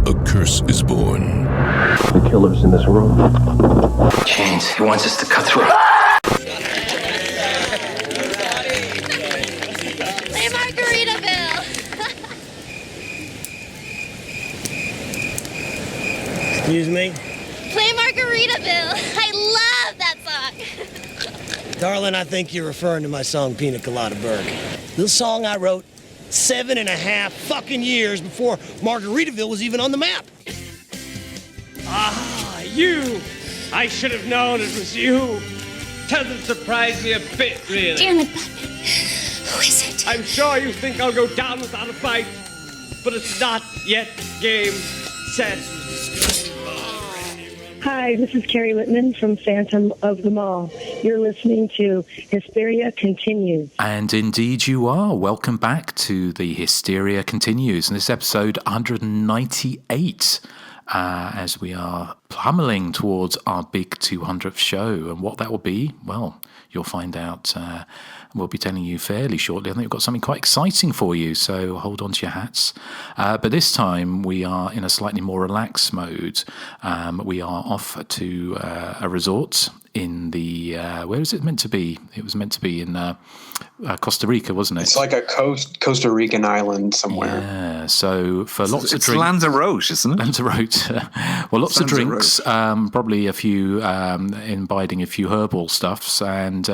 a curse is born. The killer's in this room. Chains. He wants us to cut through. Play Margaritaville. Excuse me? Play Margaritaville. I love that song. Darling, I think you're referring to my song Pina Colada Burg. This song I wrote 7.5 fucking years before Margaritaville was even on the map. Ah, you! I should have known it was you. Doesn't surprise me a bit, really. Dear McButton, who is it? I'm sure you think I'll go down without a fight, but it's not yet game, set. Hi, this is Carrie Whitman from Phantom of the Mall. You're listening to Hysteria Continues. And indeed you are. Welcome back to the Hysteria Continues. And this is episode 198, as we are pummeling towards our big 200th show. And what that will be, well, you'll find out. We'll be telling you fairly shortly. I think we've got something quite exciting for you, so hold on to your hats. But this time we are in a slightly more relaxed mode. We are off to a resort in the... where is it meant to be? It was meant to be in Costa Rica, wasn't it? It's like a Costa Rican island somewhere. Yeah, so for lots of drinks... It's Lanzarote, isn't it? Lanzarote. Well, lots of drinks, probably a few, imbibing a few herbal stuffs, and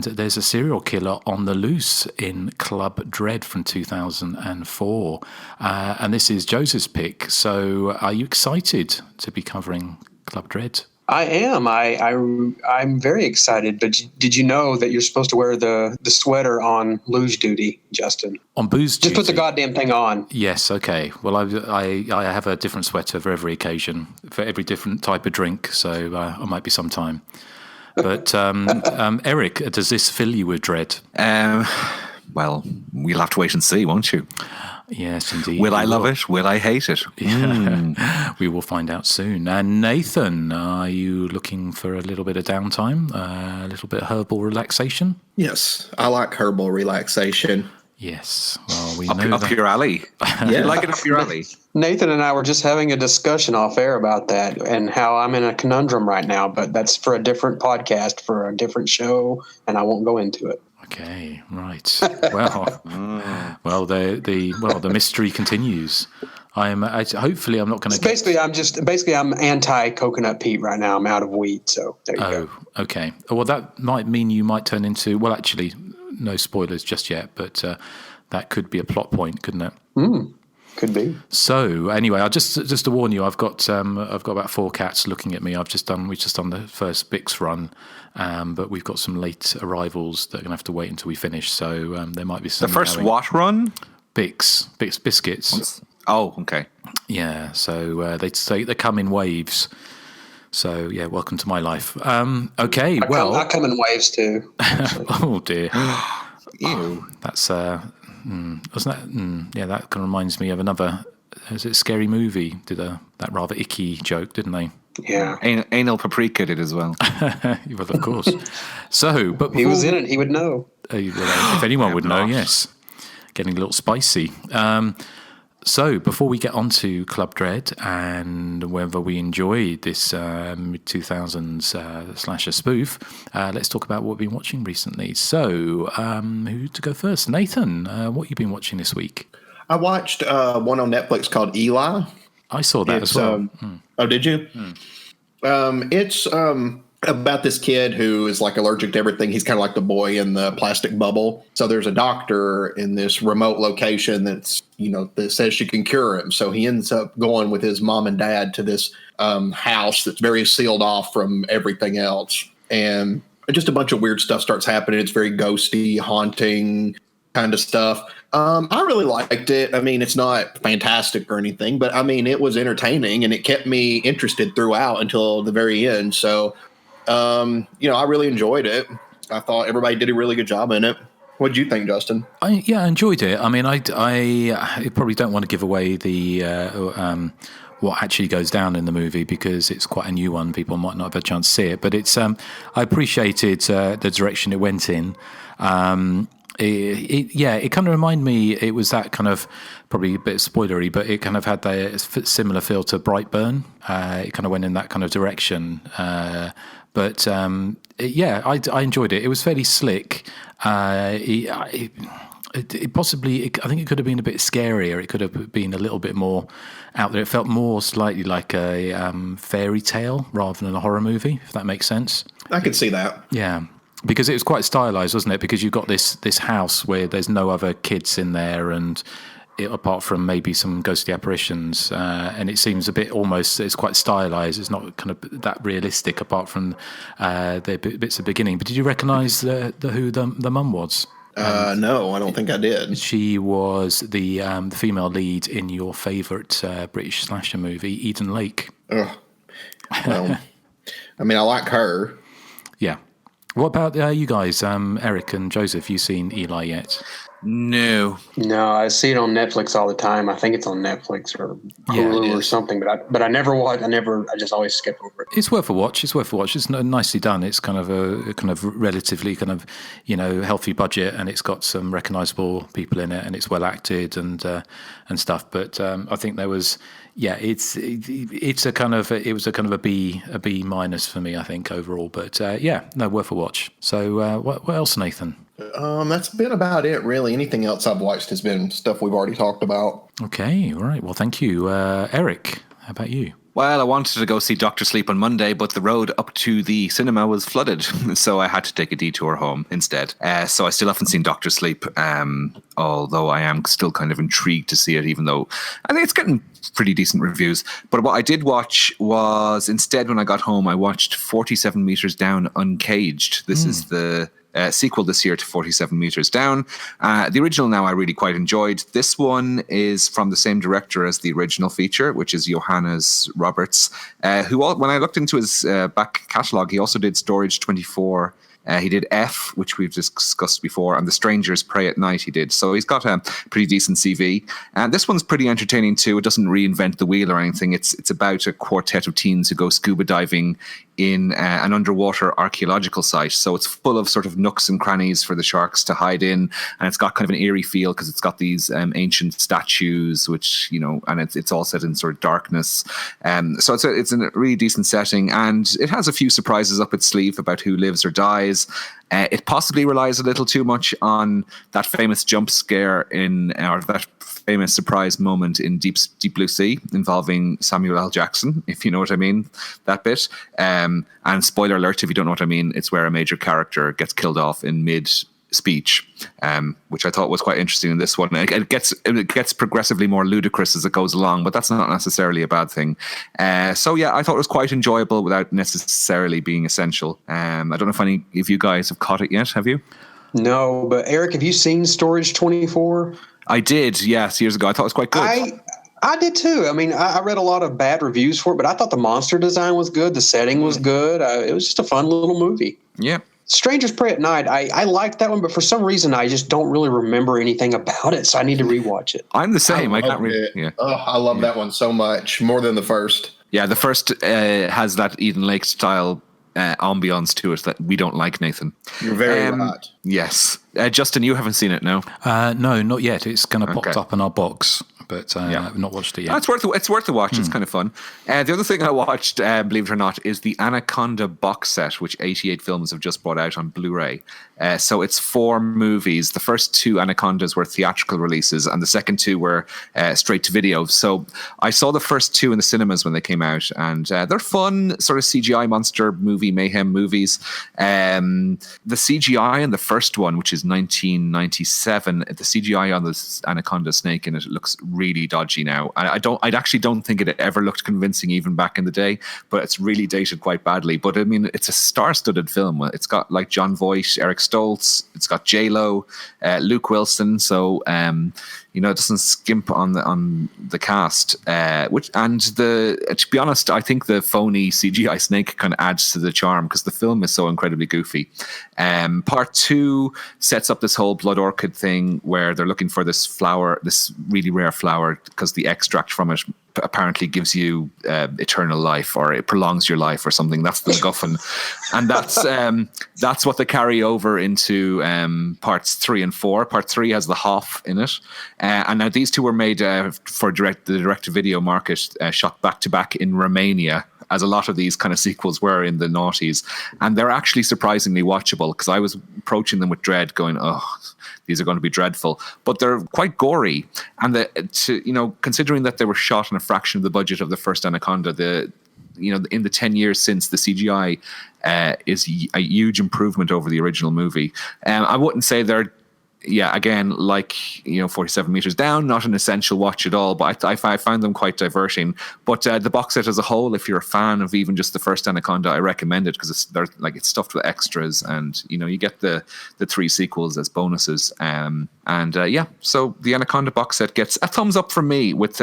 there's a serial killer on the loose in Club Dread from 2004. And this is Joseph's pick. So are you excited to be covering Club Dread? I am. I'm very excited. But did you know that you're supposed to wear the sweater on luge duty, Justin? On booze duty? Just put the goddamn thing on. Yes, okay. Well, I have a different sweater for every occasion, for every different type of drink. So I might be some time. But Erik, does this fill you with dread? Well, we'll have to wait and see, won't you? Yes, indeed. Will I love it? Will I hate it? We will find out soon. And Nathan, are you looking for a little bit of downtime, a little bit of herbal relaxation? Yes, I like herbal relaxation. Yes, well, we know up your alley. Yeah. You like it up your alley. Nathan and I were just having a discussion off air about that and how I'm in a conundrum right now, but that's for a different podcast, for a different show, and I won't go into it. Okay, right. Well, the mystery continues. Hopefully I'm not going to. Basically I'm anti Coconut Pete right now. I'm out of weed, so there you go. Oh, okay. Well, that might mean you might turn into. Well, actually, no spoilers just yet, but that could be a plot point, couldn't it? Could be. So anyway, I just to warn you, I've got about 4 cats looking at me. We've just done the first Bix run, but we've got some late arrivals that are going to have to wait until we finish. So there might be some. The first what run? Bix biscuits. Oh, okay. Yeah. So they come in waves. So yeah, welcome to my life. Okay. I come in waves too. Oh dear. Ew. That's wasn't that? Yeah, that kind of reminds me of another. Is it a Scary Movie? Did that rather icky joke, didn't they? Yeah. Anal Paprika did as well. Well, of course. So, but he was in it. He would know. If anyone would know, yes. Getting a little spicy. So, before we get on to Club Dread and whether we enjoyed this mid-2000s slasher spoof, let's talk about what we've been watching recently. So, who to go first? Nathan, what have you been watching this week? I watched one on Netflix called Eli. I saw that as well. Oh, did you? It's about this kid who is like allergic to everything. He's kind of like the boy in the plastic bubble. So there's a doctor in this remote location that says she can cure him. So he ends up going with his mom and dad to this house that's very sealed off from everything else. And just a bunch of weird stuff starts happening. It's very ghosty, haunting kind of stuff. I really liked it. I mean, it's not fantastic or anything, but I mean, it was entertaining and it kept me interested throughout until the very end. So, I really enjoyed it. I thought everybody did a really good job in it. What did you think, Justin? I enjoyed it. I mean, I probably don't want to give away the what actually goes down in the movie because it's quite a new one. People might not have a chance to see it, but it's I appreciated the direction it went in. It kind of reminded me, it was that kind of, probably a bit spoilery, but it kind of had the similar feel to Brightburn. It kind of went in that kind of direction. I enjoyed it. It was fairly slick. It possibly, I think it could have been a bit scarier. It could have been a little bit more out there. It felt more slightly like a fairy tale rather than a horror movie, if that makes sense. I could see that. Yeah. Because it was quite stylized, wasn't it? Because you've got this house where there's no other kids in there, and apart from maybe some ghostly apparitions, and it seems a bit almost, it's quite stylized. It's not kind of that realistic, apart from the bits at the beginning. But did you recognise who the mum was? No, I don't think I did. She was the female lead in your favourite British slasher movie, Eden Lake. Well, I mean, I like her. Yeah. What about you guys, Erik and Joseph? You seen Eli yet? No, I see it on Netflix all the time. I think it's on Netflix or Hulu or something, but I never watch. I just always skip over it. It's worth a watch. It's nicely done. It's kind of a relatively kind of, healthy budget, and it's got some recognisable people in it, and it's well acted and stuff. But I think there was, it was a kind of a B minus for me, I think, overall. But worth a watch. So what else, Nathan? That's been about it, really. Anything else I've watched has been stuff we've already talked about. Okay, all right. Well, thank you. Erik, how about you? Well, I wanted to go see Dr. Sleep on Monday, but the road up to the cinema was flooded, so I had to take a detour home instead. So I still haven't seen Dr. Sleep, although I am still kind of intrigued to see it, even though I think it's getting pretty decent reviews. But what I did watch was, instead, when I got home, I watched 47 Meters Down Uncaged. This is the sequel this year to 47 Meters Down. The original now I really quite enjoyed. This one is from the same director as the original feature, which is Johannes Roberts, who, when I looked into his back catalogue, he also did Storage 24. He did F, which we've discussed before, and The Strangers Pray at Night he did. So he's got a pretty decent CV. And this one's pretty entertaining too. It doesn't reinvent the wheel or anything. It's about a quartet of teens who go scuba diving in an underwater archaeological site. So it's full of sort of nooks and crannies for the sharks to hide in. And it's got kind of an eerie feel because it's got these ancient statues, which, and it's all set in sort of darkness. So it's a really decent setting. And it has a few surprises up its sleeve about who lives or dies. It possibly relies a little too much on that famous jump scare or that famous surprise moment in Deep Blue Sea involving Samuel L. Jackson, if you know what I mean, that bit. And spoiler alert, if you don't know what I mean, it's where a major character gets killed off in mid-speech, which I thought was quite interesting in this one. It gets progressively more ludicrous as it goes along, but that's not necessarily a bad thing. I thought it was quite enjoyable without necessarily being essential. I don't know if any of you guys have caught it yet. Have you? No, but Erik, have you seen Storage 24? I did, yes, years ago. I thought it was quite good. I did too. I mean, I read a lot of bad reviews for it, but I thought the monster design was good. The setting was good. It was just a fun little movie. Yeah. Strangers Pray at Night, I liked that one, but for some reason I just don't really remember anything about it, so I need to rewatch it. I'm the same. I can't really. Yeah. Oh, I love that one so much, more than the first. Yeah, the first has that Eden Lake style ambiance to it that we don't like, Nathan. You're very right. Yes. Justin, you haven't seen it, no? No, not yet. It's kind of popped up in our box, but I've not watched it yet. It's worth a watch. It's kind of fun. The other thing I watched, believe it or not, is the Anaconda box set, which 88 Films have just brought out on Blu-ray. So it's 4 movies. The first 2 Anacondas were theatrical releases, and the second 2 were straight to video. So I saw the first 2 in the cinemas when they came out, and they're fun, sort of CGI monster movie mayhem movies. The CGI in the first one, which is 1997, the CGI on the Anaconda snake in it looks really dodgy now. I actually don't think it ever looked convincing even back in the day, but it's really dated quite badly. But I mean, it's a star-studded film. It's got like Jon Voight, Eric Stoltz, it's got J-Lo, Luke Wilson. So it doesn't skimp on the cast. To be honest, I think the phony CGI snake kind of adds to the charm because the film is so incredibly goofy. Part 2 sets up this whole blood orchid thing where they're looking for this flower, this really rare flower, because the extract from it apparently gives you eternal life, or it prolongs your life or something. That's the MacGuffin. And that's what they carry over into parts 3 and 4. Part 3 has the Hoff in it. And now these two were made for the direct-to-video market, shot back-to-back in Romania, as a lot of these kind of sequels were in the noughties. And they're actually surprisingly watchable, because I was approaching them with dread, going, oh, these are going to be dreadful. But they're quite gory. And considering that they were shot on a fraction of the budget of the first Anaconda, in the 10 years since, the CGI is a huge improvement over the original movie. I wouldn't say they're, again, 47 meters down, not an essential watch at all, but I found them quite diverting. But the box set as a whole, if you're a fan of even just the first Anaconda, I recommend it, because it's stuffed with extras, and you get the 3 sequels as bonuses. So the Anaconda box set gets a thumbs up from me, with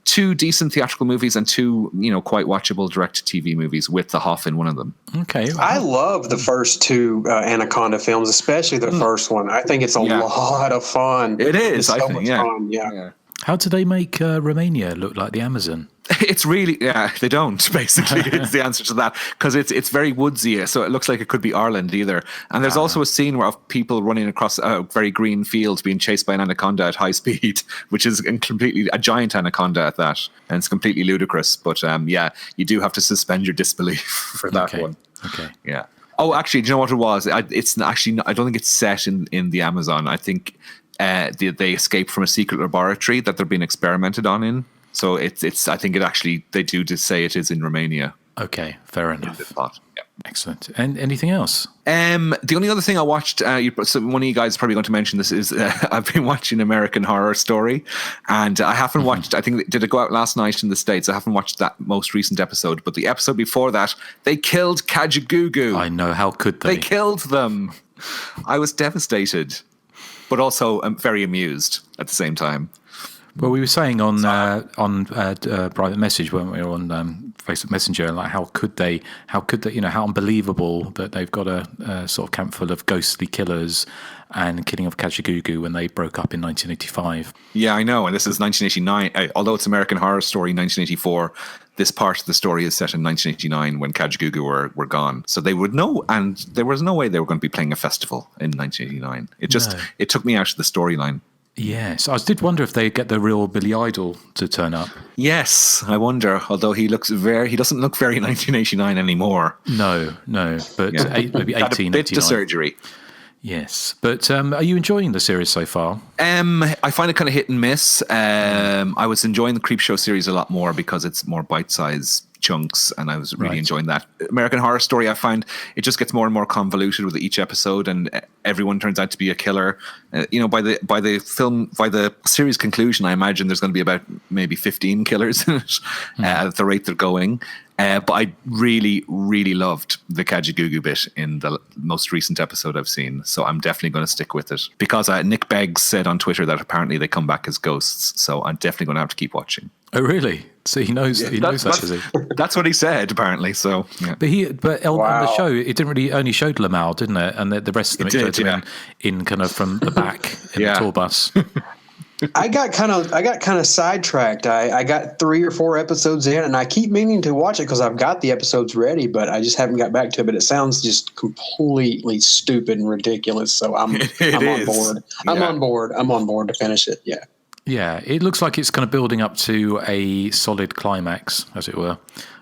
2 decent theatrical movies and 2 quite watchable direct-to-TV movies with the Hoff in one of them. Okay, I love the first 2 Anaconda films, especially the first one. I think it's a lot of fun. It is, I think, fun. Yeah. How do they make Romania look like the Amazon? It's really, they don't, basically. It's the answer to that, because it's very woodsy, so it looks like it could be Ireland either. And there's also a scene of people running across a very green field being chased by an anaconda at high speed, which is completely a giant anaconda at that, and it's completely ludicrous. But you do have to suspend your disbelief for that one. Okay. Yeah. Oh, actually, do you know what it was? It's actually, I don't think it's set in the Amazon. I think they escaped from a secret laboratory that they're being experimented on in. So it's. I think it actually, they do just say it is in Romania. Okay, fair enough. Yeah. Excellent. And anything else? The only other thing I watched, so one of you guys is probably going to mention this, is I've been watching American Horror Story, and I haven't watched, I think, did it go out last night in the States? I haven't watched that most recent episode, but the episode before that, they killed Kajagoogoo. I know, how could they? They killed them. I was devastated, but also very amused at the same time. Well, we were saying on private message, weren't we, on Facebook Messenger, like how could they, how unbelievable that they've got a sort of camp full of ghostly killers and killing of Kajagoogoo when they broke up in 1985. Yeah, I know, and this is 1989. Although it's American Horror Story 1984, this part of the story is set in 1989 when Kajagoogoo were gone. So they would know, and there was no way they were going to be playing a festival in 1989. It took me out of the storyline. Yes, I did wonder if they get the real Billy Idol to turn up. Yes, I wonder. Although he doesn't look very 1989 anymore. No, but maybe 1889. A bit to surgery. Yes, but are you enjoying the series so far? I find it kind of hit and miss. I was enjoying the Creepshow series a lot more because it's more bite-sized chunks, and I was really enjoying that. American Horror Story, I find it just gets more and more convoluted with each episode, and everyone turns out to be a killer. By the series conclusion, I imagine there's going to be about maybe 15 killers in it at the rate they're going. But I really, really loved the Kajagoogoo bit in the most recent episode I've seen. So I'm definitely going to stick with it. Because Nick Beggs said on Twitter that apparently they come back as ghosts. So I'm definitely going to have to keep watching. Oh, really? So he knows that, does he? That's what he said, apparently. So, yeah. But on the show, it didn't really only showed Lamau, didn't it? And the rest of them, it showed him in kind of from the back in the tour bus. I got kind of sidetracked. I got 3 or 4 episodes in, and I keep meaning to watch it because I've got the episodes ready, but I just haven't got back to it. But it sounds just completely stupid and ridiculous. So I'm on board. I'm on board to finish it. Yeah. Yeah, it looks like it's kind of building up to a solid climax, as it were,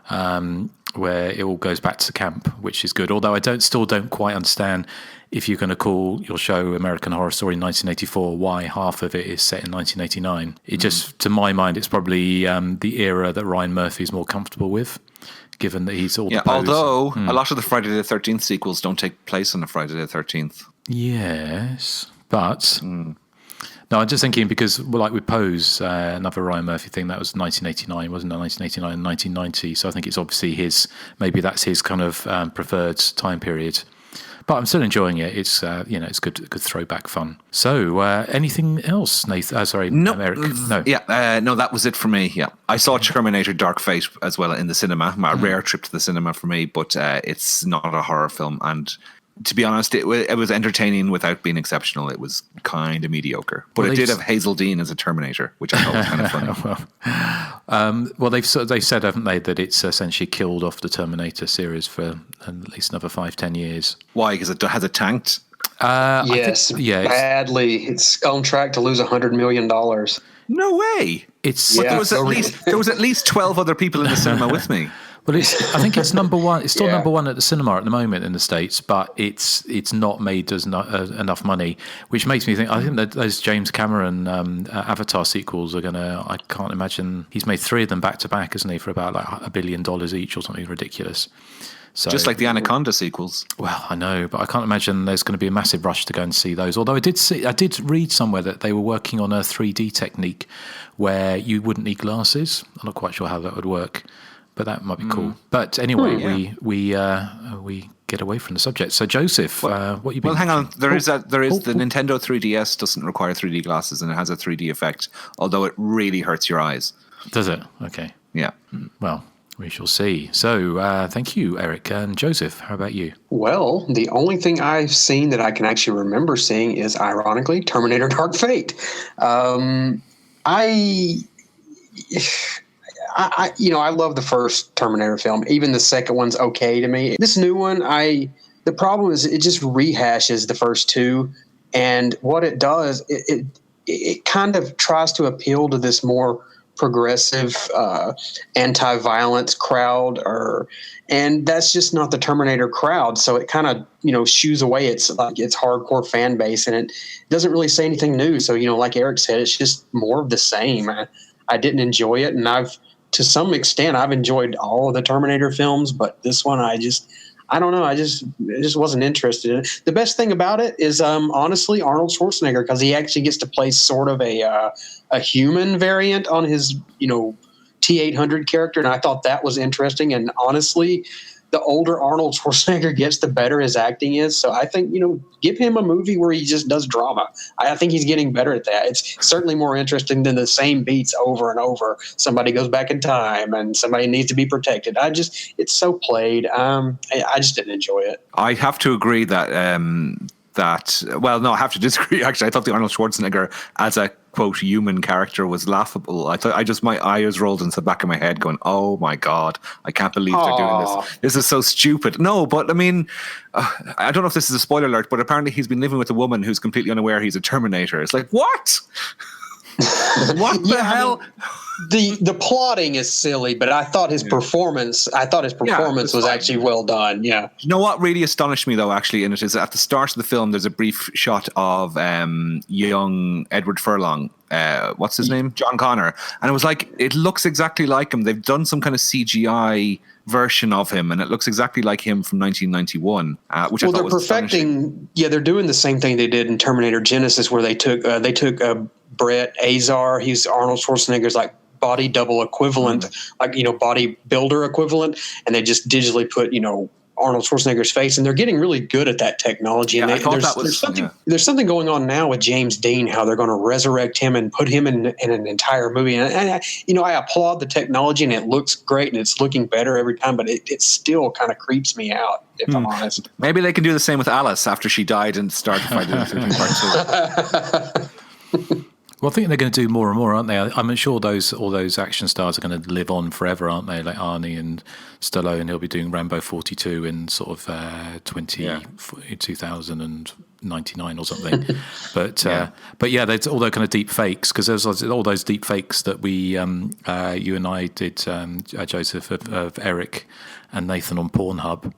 where it all goes back to camp, which is good. Although I still don't quite understand if you're going to call your show American Horror Story 1984, why half of it is set in 1989. It just, to my mind, it's probably the era that Ryan Murphy is more comfortable with, given that he's all the pose. Although a lot of the Friday the 13th sequels don't take place on the Friday the 13th. Yes, but... No, I'm just thinking because, like with Pose, another Ryan Murphy thing, that was 1989, wasn't it? 1989 and 1990. So I think it's obviously maybe that's his kind of preferred time period. But I'm still enjoying it. It's it's good throwback fun. So anything else, Nathan? Sorry, Erik. No. Yeah, no, that was it for me. Yeah, I saw Terminator: Dark Fate as well in the cinema. A rare trip to the cinema for me, but it's not a horror film. And to be honest, it was entertaining without being exceptional. It was kind of mediocre. But it did have Hazel Dean as a Terminator, which I thought was kind of funny. Well, they've said, haven't they, that it's essentially killed off the Terminator series for at least another 5-10 years. Why? Because it has it tanked? Yes, badly. It's on track to lose $100 million. No way. There was at least 12 other people in the cinema with me. Well, I think it's number one. It's still number one at the cinema at the moment in the States, but it's not made enough money, which makes me think. I think that those James Cameron Avatar sequels are gonna. I can't imagine he's made 3 of them back to back, isn't he, for about like $1 billion each or something ridiculous. So, just like the Anaconda sequels. Well, I know, but I can't imagine there's going to be a massive rush to go and see those. Although I did read somewhere that they were working on a 3D technique where you wouldn't need glasses. I'm not quite sure how that would work, but that might be cool. But anyway, we get away from the subject. So Joseph, what you been? Well, hang on. There is the Nintendo 3DS doesn't require 3D glasses and it has a 3D effect, although it really hurts your eyes. Does it? Okay. Yeah. Well, we shall see. So thank you, Erik. And Joseph, how about you? Well, the only thing I've seen that I can actually remember seeing is, ironically, Terminator Dark Fate. I love the first Terminator film. Even the second one's okay to me. This new one, the problem is it just rehashes the first two. And what it does, it kind of tries to appeal to this more progressive anti-violence crowd, and that's just not the Terminator crowd. So it kind of shoos away its hardcore fan base, and it doesn't really say anything new. So like Erik said, it's just more of the same. I didn't enjoy it, and to some extent I've enjoyed all of the Terminator films, but this one I don't know. I just wasn't interested in it. The best thing about it is, honestly, Arnold Schwarzenegger, because he actually gets to play sort of a human variant on his, T-800 character, and I thought that was interesting. And honestly, the older Arnold Schwarzenegger gets, the better his acting is. So I think, give him a movie where he just does drama. I think he's getting better at that. It's certainly more interesting than the same beats over and over. Somebody goes back in time and somebody needs to be protected. It's so played. I just didn't enjoy it. I have to agree that, I have to disagree. Actually, I thought the Arnold Schwarzenegger as a quote human character was laughable. My eyes rolled into the back of my head going, oh my God, I can't believe they're doing this. This is so stupid. No, but I mean, I don't know if this is a spoiler alert, but apparently he's been living with a woman who's completely unaware he's a Terminator. It's like, what? What the hell? The plotting is silly, but I thought his performance was actually well done. Yeah. You know what really astonished me though, actually, in it is at the start of the film, there's a brief shot of young Edward Furlong. What's his name? John Connor. And it was like, it looks exactly like him. They've done some kind of CGI version of him, and it looks exactly like him from 1991. Which I thought was perfecting. Yeah, they're doing the same thing they did in Terminator Genesis, where they took Brett Azar. He's Arnold Schwarzenegger's like body double equivalent, bodybuilder equivalent, and they just digitally put Arnold Schwarzenegger's face, and they're getting really good at that technology. Yeah, and there's something going on now with James Dean, how they're going to resurrect him and put him in an entire movie. And I applaud the technology, and it looks great, and it's looking better every time, but it still kind of creeps me out, if I'm honest. Maybe they can do the same with Alice after she died and start to fight part 2. Well, I think they're going to do more and more, aren't they? I'm sure all those action stars are going to live on forever, aren't they? Like Arnie and Stallone, he'll be doing Rambo 42 in sort of 2099 or something. But yeah, there's all those kind of deep fakes, because there's all those deep fakes that we, you and I did, Joseph, of Erik and Nathan on Pornhub. Which,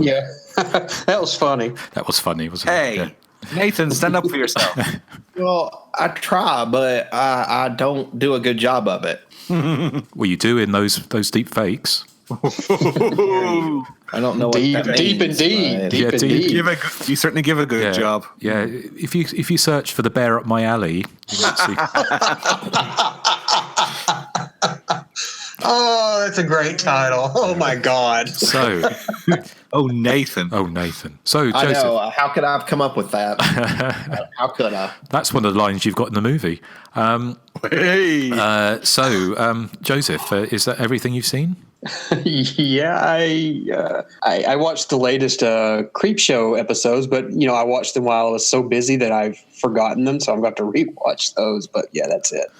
yeah, that was funny. That was funny, wasn't it? Hey. Yeah. Nathan, stand up for yourself. Well, I try, but I don't do a good job of it. Well, you do in those deep fakes. I don't know what that deep means, indeed. You certainly give a good job. Yeah, if you search for The Bear Up My Alley, you won't see. Oh, that's a great title. Oh my God. So, Nathan. So, Joseph, I know. How could I have come up with that? How could I? That's one of the lines you've got in the movie. Joseph, is that everything you've seen? Yeah, I watched the latest Creep Show episodes, but I watched them while I was so busy that I've forgotten them, so I'm going to have to rewatch those. But yeah, that's it.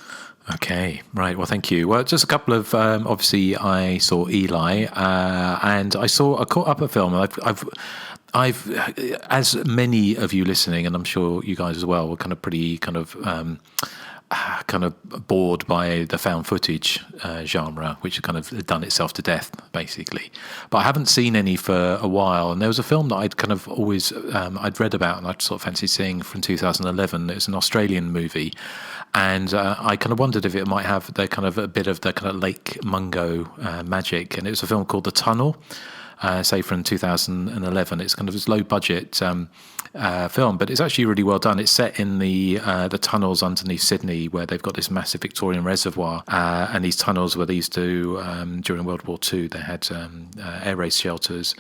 Okay, right. Well, thank you. Well, just a couple of obviously, I saw Eli, and I caught up a film. I've, as many of you listening, and I'm sure you guys as well, were kind of pretty kind of bored by the found footage genre, which had kind of done itself to death, basically. But I haven't seen any for a while, and there was a film that I'd kind of always I'd read about, and I'd sort of fancied seeing from 2011. It was an Australian movie, and I kind of wondered if it might have the kind of a bit of the kind of Lake Mungo magic. And it was a film called The Tunnel. Say from 2011. It's kind of this low budget film, but it's actually really well done. It's set in the tunnels underneath Sydney, where they've got this massive Victorian reservoir, and these tunnels were used to during World War II. They had air raid shelters,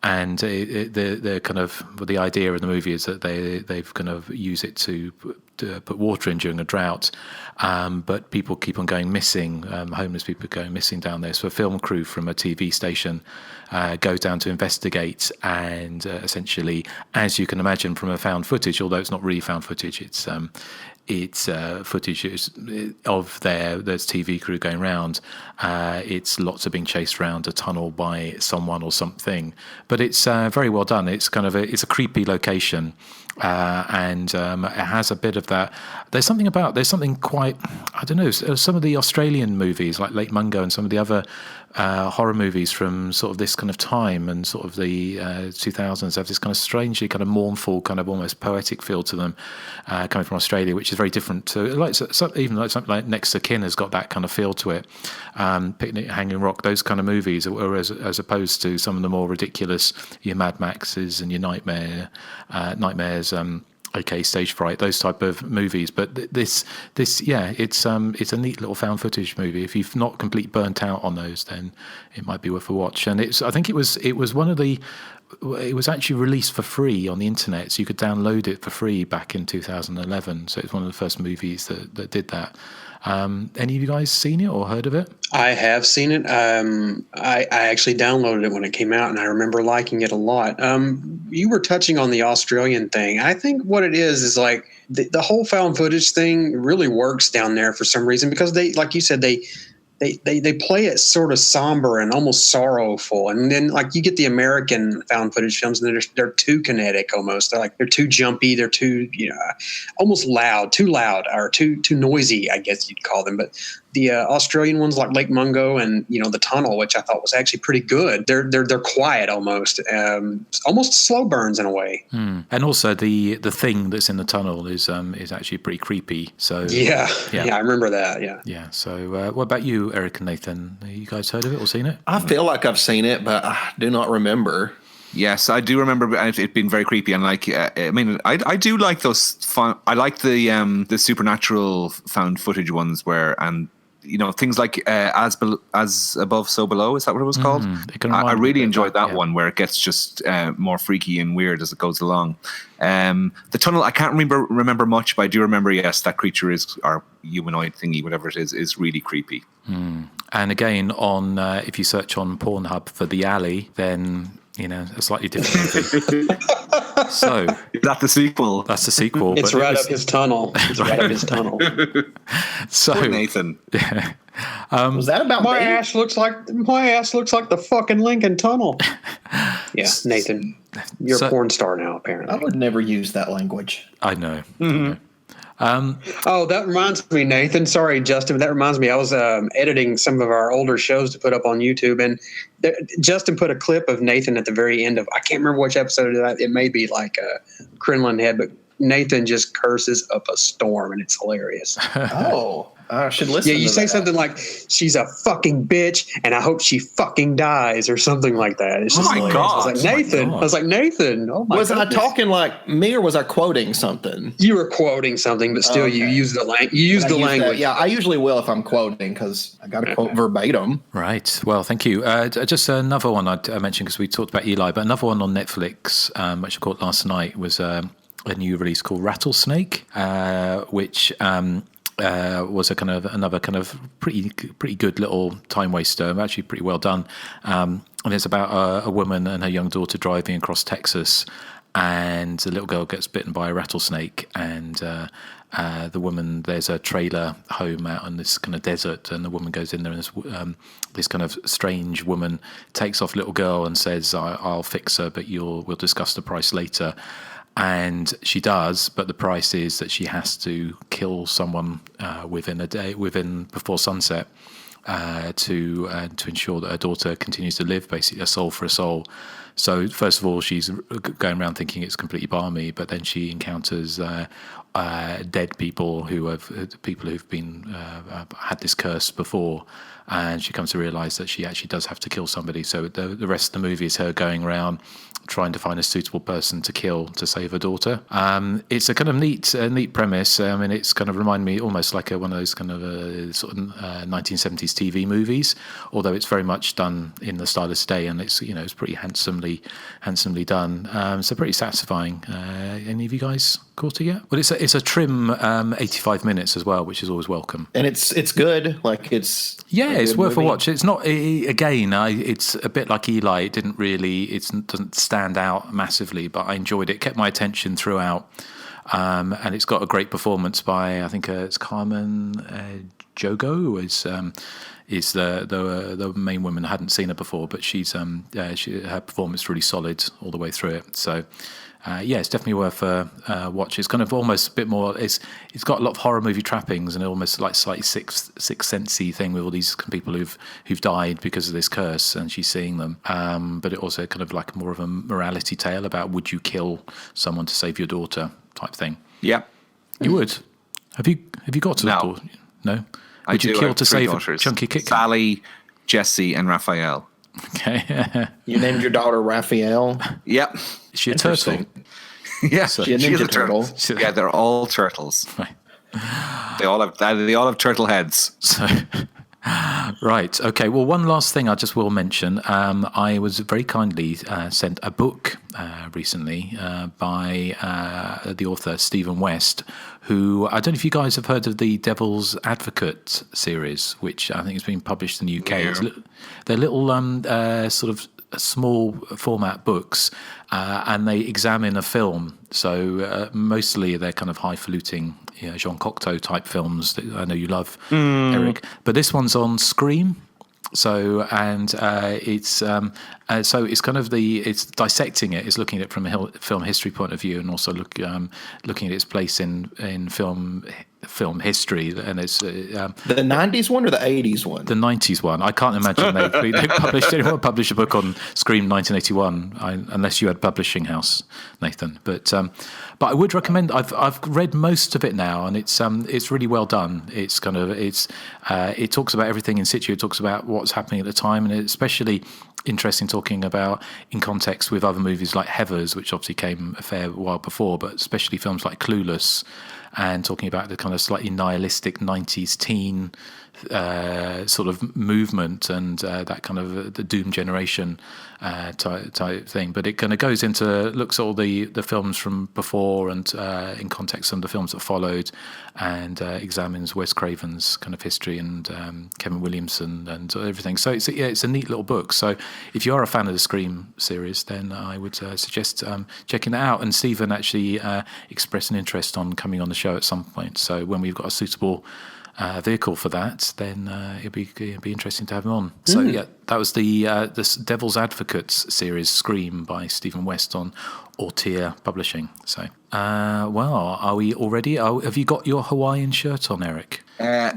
and the kind of the idea of the movie is that they've kind of use it to put water in during a drought, but people keep on going missing. Homeless people going missing down there. So a film crew from a TV station goes down to investigate, and essentially, as you can imagine from a found footage, although it's not really found footage, it's footage of there's TV crew going around. It's lots of being chased around a tunnel by someone or something, but it's very well done. It's kind of it's a creepy location, and it has a bit of that. There's something quite, I don't know, some of the Australian movies like Lake Mungo and some of the other horror movies from sort of this kind of time and sort of the 2000s have this kind of strangely kind of mournful, kind of almost poetic feel to them, coming from Australia, which is very different to even something like Next of Kin has got that kind of feel to it. Picnic at Hanging Rock, those kind of movies, or as opposed to some of the more ridiculous, your Mad Maxes and your Nightmares. Okay, Stage Fright, those type of movies. But it's a neat little found footage movie. If you've not completely burnt out on those, then it might be worth a watch. And I think it was actually released for free on the internet, so you could download it for free back in 2011. So it's one of the first movies that did that. Any of you guys seen it or heard of it? I have seen it. I actually downloaded it when it came out, and I remember liking it a lot. You were touching on the Australian thing. I think what it is like the whole found footage thing really works down there for some reason, because they, like you said, they play it sort of somber and almost sorrowful, and then like you get the American found footage films, and they're too kinetic almost. They're too jumpy. They're too almost too loud, or too noisy, I guess you'd call them. But the Australian ones like Lake Mungo and The Tunnel, which I thought was actually pretty good. They're quiet almost slow burns in a way. And also the thing that's in the tunnel is actually pretty creepy. So yeah, I remember that. Yeah. So what about you, Eric and Nathan? Have you guys heard of it or seen it? I feel like I've seen it, but I do not remember. Yes, I do remember it being very creepy, and like, I do like those. I like the supernatural found footage ones and things like as above, so below. Is that what it was called? I really enjoyed that one, where it gets just more freaky and weird as it goes along. The Tunnel, I can't remember much, but I do remember, yes, that creature or humanoid thingy, whatever it is really creepy. And again, on if you search on Pornhub for The Alley, then a slightly different movie. So is that the sequel? That's the sequel. It's right up his tunnel. It's right up his tunnel. So poor Nathan. Was that about my ass looks like the fucking Lincoln Tunnel? Yeah, Nathan, you're a porn star now, apparently. I would never use that language. I know. Mm-hmm. That reminds me, Nathan. Sorry, Justin. That reminds me. I was editing some of our older shows to put up on YouTube, and Justin put a clip of Nathan at the very end of, I can't remember which episode of that. It may be like Crinlin Head, but Nathan just curses up a storm, and it's hilarious. Oh, I should listen. Yeah, you say something like, "She's a fucking bitch, and I hope she fucking dies," or something like that. It's just hilarious. God! I was like, Nathan. Oh my! Was I talking like me, or was I quoting something? You were quoting something, but still, you use the language. Yeah, I usually will if I'm quoting, because I got to quote verbatim. Right. Well, thank you. Just another one I mentioned, because we talked about Eli, but another one on Netflix, which I caught last night, was a new release called Rattlesnake, which was another kind of pretty good little time waster, actually pretty well done. And it's about a woman and her young daughter driving across Texas, and the little girl gets bitten by a rattlesnake, and the woman, there's a trailer home out in this kind of desert, and the woman goes in there, and this kind of strange woman takes off little girl and says, I'll fix her, but we'll discuss the price later. And she does, but the price is that she has to kill someone before sunset to ensure that her daughter continues to live, basically a soul for a soul. So first of all, she's going around thinking it's completely balmy, but then she encounters dead people who've been had this curse before, and she comes to realise that she actually does have to kill somebody. So the rest of the movie is her going around trying to find a suitable person to kill to save her daughter. It's a kind of neat premise. I mean, it's kind of remind me almost like one of those kind of sort of 1970s TV movies, although it's very much done in the style of today, and it's it's pretty handsomely done. So pretty satisfying. Any of you guys caught it yet? Well, it's a trim 85 minutes as well, which is always welcome. And it's good. Like it's worth a watch. It's not it's a bit like Eli. It doesn't stand out massively, but I enjoyed it. Kept my attention throughout, and it's got a great performance by, I think it's Carmen Jogo is the main woman. I hadn't seen her before, but her performance is really solid all the way through it. So it's definitely worth a watch. It's kind of almost a bit more. It's got a lot of horror movie trappings and almost like slightly sixth sensey thing with all these people who've died because of this curse, and she's seeing them. But it also kind of like more of a morality tale about would you kill someone to save your daughter type thing. Yeah, you would. Have you got to the daughter? No. Would you kill to save Chunky Kit? Sally, Jesse, and Raphael. Okay. You named your daughter Raphael? Yep. Is she a turtle? Yeah, she's a turtle. Yeah, they're all turtles. Right. They all have turtle heads. So, right. Okay. Well, one last thing I just will mention. I was very kindly sent a book recently by the author Stephen West, who, I don't know if you guys have heard of the Devil's Advocate series, which I think has been published in the UK. Yeah. They're little sort of small format books, and they examine a film. So mostly they're kind of highfalutin, Jean Cocteau type films that I know you love, Erik. But this one's on Scream. So it's kind of it's dissecting it. It's looking at it from a film history point of view, and also looking at its place in film history. And it's the 90s one or the 80s one? The 90s one. I can't imagine anyone published a book on Scream 1981 unless you had Publishing House, Nathan. But I would recommend. I've read most of it now, and it's really well done. It's kind of it talks about everything in situ. It talks about what's happening at the time, and it's especially interesting talking about in context with other movies like Heathers, which obviously came a fair while before, but especially films like Clueless, and talking about the kind of slightly nihilistic 90s teen sort of movement and that kind of the Doom generation type thing. But it kind of goes into, looks at all the films from before and in context some of the films that followed, and examines Wes Craven's kind of history and Kevin Williamson and everything. So it's a neat little book. So if you are a fan of the Scream series, then I would suggest checking that out. And Stephen actually expressed an interest on coming on the show at some point. So when we've got a suitable vehicle for that, then it'd be interesting to have him on. So yeah, that was the Devil's Advocates series, Scream, by Stephen West on Auteur Publishing. So, well, are we all ready? Have you got your Hawaiian shirt on, Erik?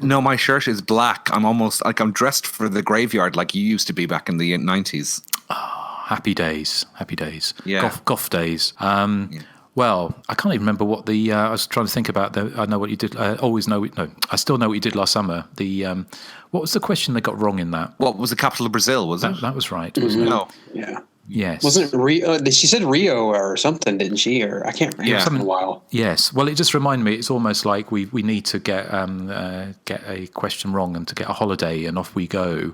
No, my shirt is black. I'm almost like I'm dressed for the graveyard like you used to be back in the 90s. Oh, happy days. Yeah. Goth days. Well, I can't even remember what I was trying to think about. I know what you did. I still know what you did last summer. What was the question they got wrong in that? What was the capital of Brazil? Was it? That was right. Wasn't it? No. Yeah. Yes. Wasn't it Rio? She said Rio or something, didn't she? Or I can't remember. Yeah. It's been a while. Yes. Well, it just reminded me. It's almost like we need to get a question wrong and to get a holiday, and off we go,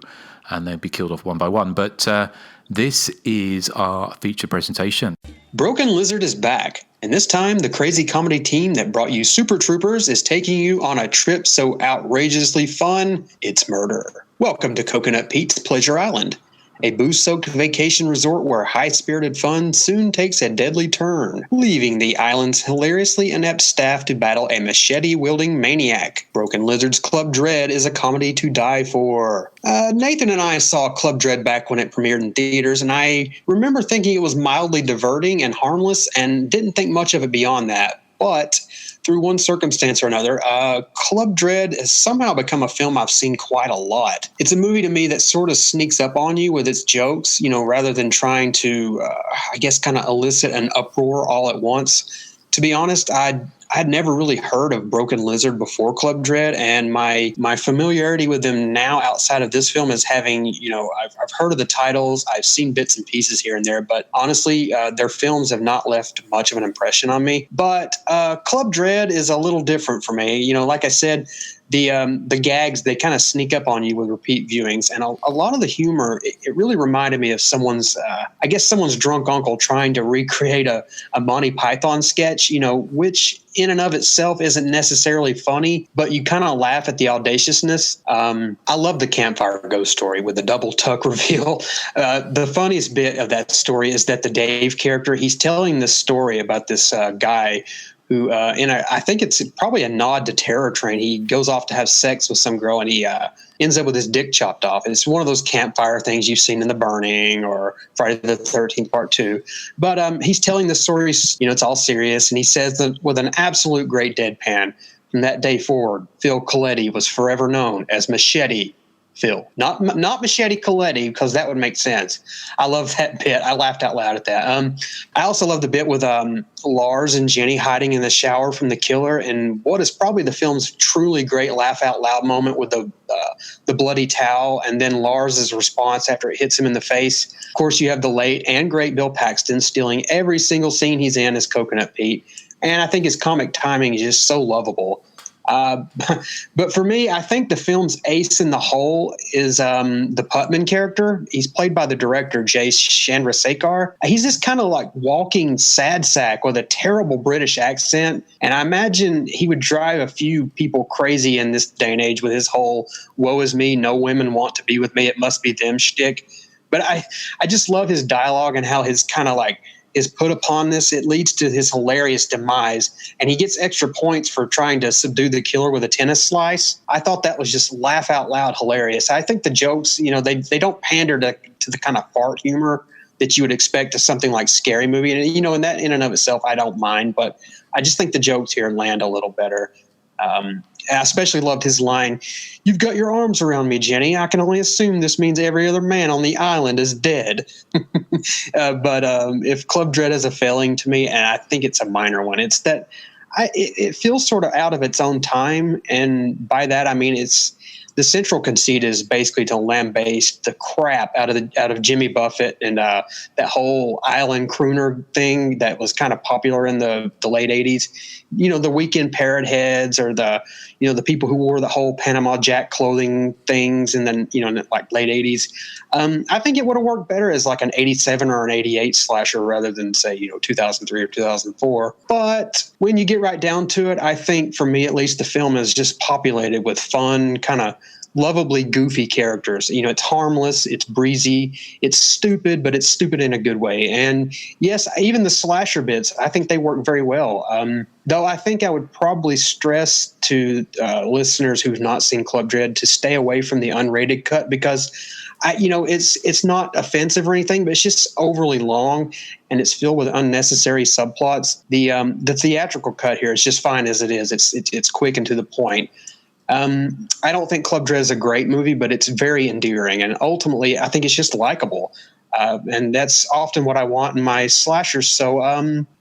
and then be killed off one by one. But this is our feature presentation. Broken Lizard is back. And this time, the crazy comedy team that brought you Super Troopers is taking you on a trip so outrageously fun, it's murder. Welcome to Coconut Pete's Pleasure Island, a booze-soaked vacation resort where high-spirited fun soon takes a deadly turn, leaving the island's hilariously inept staff to battle a machete-wielding maniac. Broken Lizard's Club Dread is a comedy to die for. Nathan and I saw Club Dread back when it premiered in theaters, and I remember thinking it was mildly diverting and harmless and didn't think much of it beyond that. But through one circumstance or another, Club Dread has somehow become a film I've seen quite a lot. It's a movie to me that sort of sneaks up on you with its jokes, rather than trying to, kind of elicit an uproar all at once. To be honest, I'd never really heard of Broken Lizard before Club Dread, and my familiarity with them now outside of this film is having, I've heard of the titles, I've seen bits and pieces here and there, but honestly, their films have not left much of an impression on me. But Club Dread is a little different for me. Like I said, the gags, they kind of sneak up on you with repeat viewings, and a lot of the humor, it really reminded me of someone's drunk uncle trying to recreate a Monty Python sketch, which in and of itself isn't necessarily funny, but you kind of laugh at the audaciousness. I love the campfire ghost story with the double tuck reveal. The funniest bit of that story is that the Dave character, he's telling this story about this guy who, I think it's probably a nod to Terror Train. He goes off to have sex with some girl, and he ends up with his dick chopped off. And it's one of those campfire things you've seen in The Burning or Friday the 13th Part 2. But he's telling the story, it's all serious, and he says that with an absolute great deadpan, from that day forward, Phil Coletti was forever known as Machete Phil, not Machete Coletti, because that would make sense. I love that bit. I laughed out loud at that. I also love the bit with Lars and Jenny hiding in the shower from the killer, and what is probably the film's truly great laugh out loud moment with the bloody towel, and then Lars's response after it hits him in the face. Of course, you have the late and great Bill Paxton stealing every single scene he's in as Coconut Pete, and I think his comic timing is just so lovable. But for me, I think the film's ace in the hole is the Putman character. He's played by the director, Jay Chandrasekhar. He's this kind of like walking sad sack with a terrible British accent. And I imagine he would drive a few people crazy in this day and age with his whole woe is me, no women want to be with me, it must be them shtick. But I just love his dialogue and how his kind of like is put upon this. It leads to his hilarious demise, and he gets extra points for trying to subdue the killer with a tennis slice. I thought that was just laugh out loud hilarious. I think the jokes, they don't pander to the kind of fart humor that you would expect to something like Scary Movie. And, and that in and of itself, I don't mind, but I just think the jokes here land a little better. I especially loved his line, "You've got your arms around me, Jenny. I can only assume this means every other man on the island is dead." But if Club Dread is a failing to me, and I think it's a minor one, it's that it feels sort of out of its own time. And by that, I mean, it's the central conceit is basically to lambaste the crap out of Jimmy Buffett and that whole island crooner thing that was kind of popular in the late 80s. The weekend parrot heads, or the people who wore the whole Panama Jack clothing things, and then in like late 80s. I think it would have worked better as like an 87 or an 88 slasher rather than say 2003 or 2004. But when you get right down to it, I think for me at least, the film is just populated with fun, kind of lovably goofy characters. It's harmless, it's breezy, it's stupid, but it's stupid in a good way. And yes, even the slasher bits, I think they work very well. Though I think I would probably stress to listeners who've not seen Club Dread to stay away from the unrated cut, because it's not offensive or anything, but it's just overly long and it's filled with unnecessary subplots. The theatrical cut here is just fine as it is. It's quick and to the point. I don't think Club Dread is a great movie, but it's very endearing, and ultimately I think it's just likable. And that's often what I want in my slashers. So,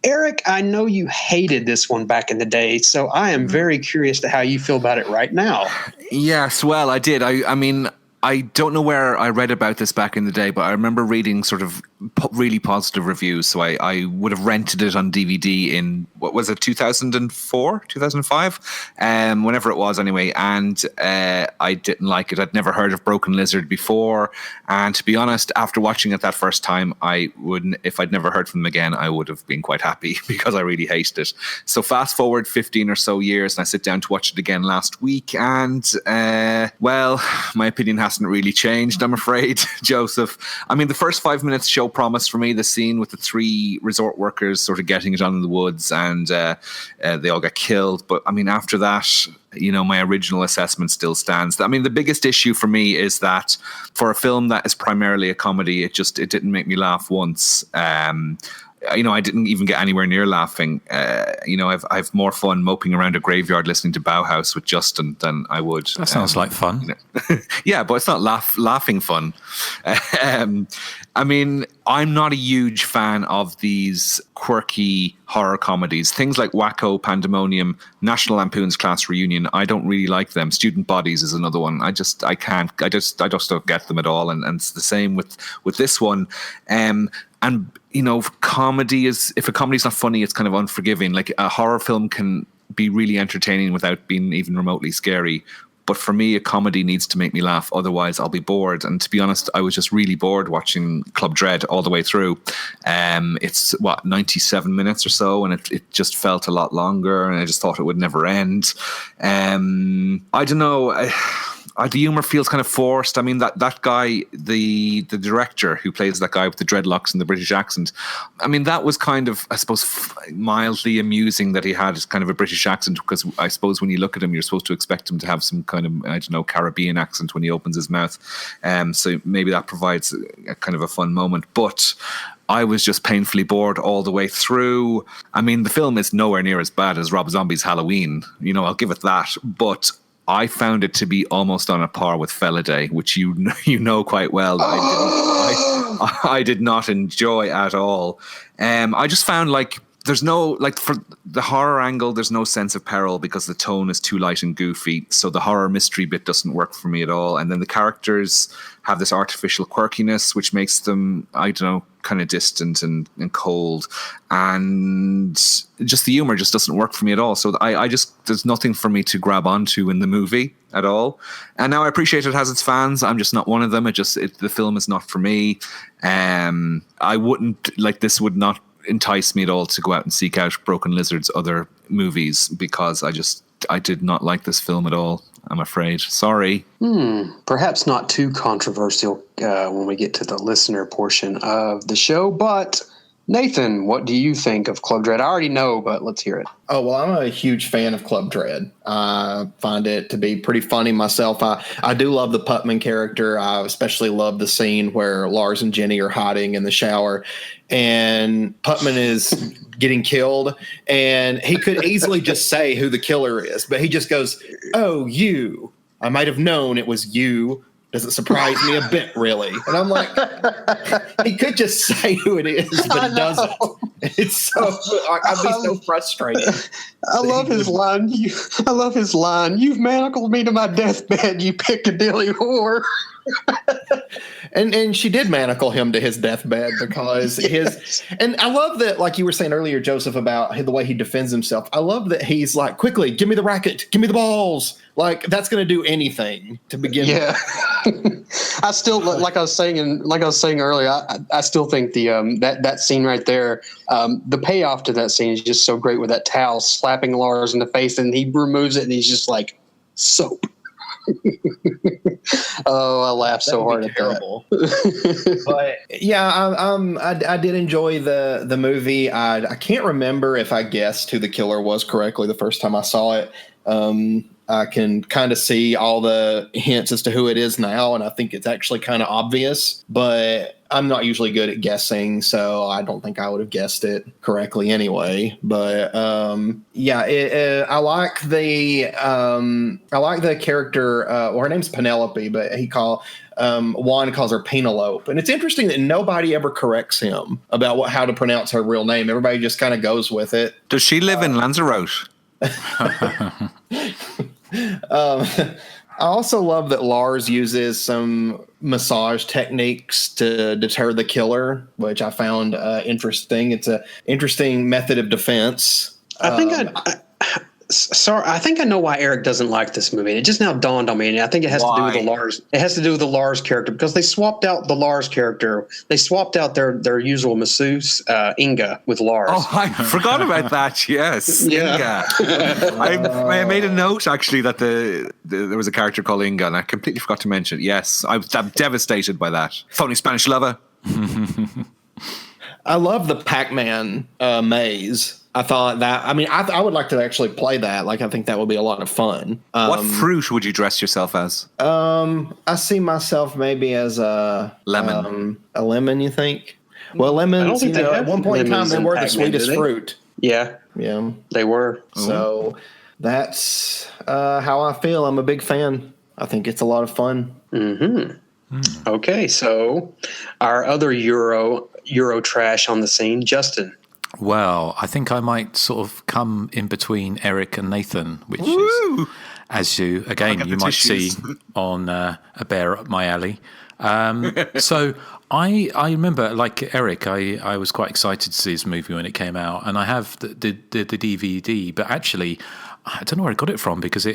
Erik, I know you hated this one back in the day, so I am very curious to how you feel about it right now. Yes, well, I did. I mean, I don't know where I read about this back in the day, but I remember reading sort of really positive reviews. So I would have rented it on DVD in, what was it, 2004, 2005? Whenever it was anyway. And I didn't like it. I'd never heard of Broken Lizard before. And to be honest, after watching it that first time, if I'd never heard from them again, I would have been quite happy because I really hated it. So fast forward 15 or so years and I sit down to watch it again last week. And, well, my opinion hasn't really changed, I'm afraid, Joseph. I mean, the first 5 minutes show promise for me. The scene with the 3 resort workers sort of getting it on in the woods and they all get killed. But I mean, after that, my original assessment still stands. I mean, the biggest issue for me is that for a film that is primarily a comedy, it didn't make me laugh once. I didn't even get anywhere near laughing. I've more fun moping around a graveyard listening to Bauhaus with Justin than I would. That sounds like fun. Yeah, but it's not laughing fun. I mean, I'm not a huge fan of these quirky horror comedies. Things like Wacko, Pandemonium, National Lampoon's Class Reunion, I don't really like them. Student Bodies is another one. I just don't get them at all. And it's the same with this one. And if a comedy's not funny, it's kind of unforgiving. Like a horror film can be really entertaining without being even remotely scary. But for me, a comedy needs to make me laugh. Otherwise, I'll be bored. And to be honest, I was just really bored watching Club Dread all the way through. It's 97 minutes or so, and it just felt a lot longer. And I just thought it would never end. I don't know. The humor feels kind of forced. I mean, that guy, the director who plays that guy with the dreadlocks and the British accent, I mean, that was kind of, I suppose, mildly amusing that he had kind of a British accent, because I suppose when you look at him, you're supposed to expect him to have some kind of, I don't know, Caribbean accent when he opens his mouth. So maybe that provides a kind of a fun moment. But I was just painfully bored all the way through. I mean, the film is nowhere near as bad as Rob Zombie's Halloween. I'll give it that. But I found it to be almost on a par with Feliday, which you know quite well that I did not enjoy at all. I just found there's no, for the horror angle, there's no sense of peril because the tone is too light and goofy. So the horror mystery bit doesn't work for me at all. And then the characters have this artificial quirkiness, which makes them, I don't know, kind of distant and cold. And just the humor just doesn't work for me at all. So there's nothing for me to grab onto in the movie at all. And now I appreciate it has its fans. I'm just not one of them. The film is not for me. This would not entice me at all to go out and seek out Broken Lizard's other movies, because I did not like this film at all, I'm afraid. Sorry. Perhaps not too controversial when we get to the listener portion of the show, but Nathan, what do you think of Club Dread? I already know, but let's hear it. Oh, well, I'm a huge fan of Club Dread. I find it to be pretty funny myself. I do love the Putman character. I especially love the scene where Lars and Jenny are hiding in the shower and Putman is getting killed, and he could easily just say who the killer is, but he just goes, "Oh, you. I might have known it was you. Doesn't surprise me a bit, really." And I'm like, he could just say who it is, but he doesn't. It's so, I'd be so frustrated. I love his line. You've manacled me to my deathbed, you Piccadilly whore. And she did manacle him to his deathbed because and I love that, like you were saying earlier, Joseph, about the way he defends himself. I love that he's like, quickly, give me the racket, give me the balls. Like, that's going to do anything to begin with. I still, like I was saying earlier, I still think that scene right there, the payoff to that scene is just so great, with that towel slapping Lars in the face, and he removes it and he's just like, soap. Oh, I laughed so hard at that. But yeah, I did enjoy the movie. I can't remember if I guessed who the killer was correctly the first time I saw it. I can kind of see all the hints as to who it is now, and I think it's actually kind of obvious, but I'm not usually good at guessing, so I don't think I would have guessed it correctly anyway. But I like the character. Her name's Penelope, but Juan calls her Penelope, and it's interesting that nobody ever corrects him about how to pronounce her real name. Everybody just kind of goes with it. Does she live in Lanzarote? I also love that Lars uses some massage techniques to deter the killer, which I found interesting. It's an interesting method of defense. I think I think I know why Erik doesn't like this movie. It just now dawned on me, and I think it has to do with the Lars. It has to do with the Lars character because they swapped out the Lars character. They swapped out their usual masseuse Inga with Lars. Oh, I forgot about that. Yes, yeah. Inga. I made a note actually that there was a character called Inga, and I completely forgot to mention it. Yes, I'm devastated by that. Phony Spanish lover. I love the Pac-Man maze. I thought that, I would like to actually play that. Like, I think that would be a lot of fun. What fruit would you dress yourself as? I see myself maybe as a lemon. A lemon, you think? Well, lemons, at one point in time, they were the sweetest fruit. Yeah. Yeah. They were. So that's how I feel. I'm a big fan. I think it's a lot of fun. Mm-hmm. Okay, so our other Euro trash on the scene, Justin. Well, I think I might sort of come in between Erik and Nathan, which is, as you might see on A Bear Up My Alley. So I remember, like Erik, I was quite excited to see this movie when it came out, and I have the DVD, but actually, I don't know where I got it from because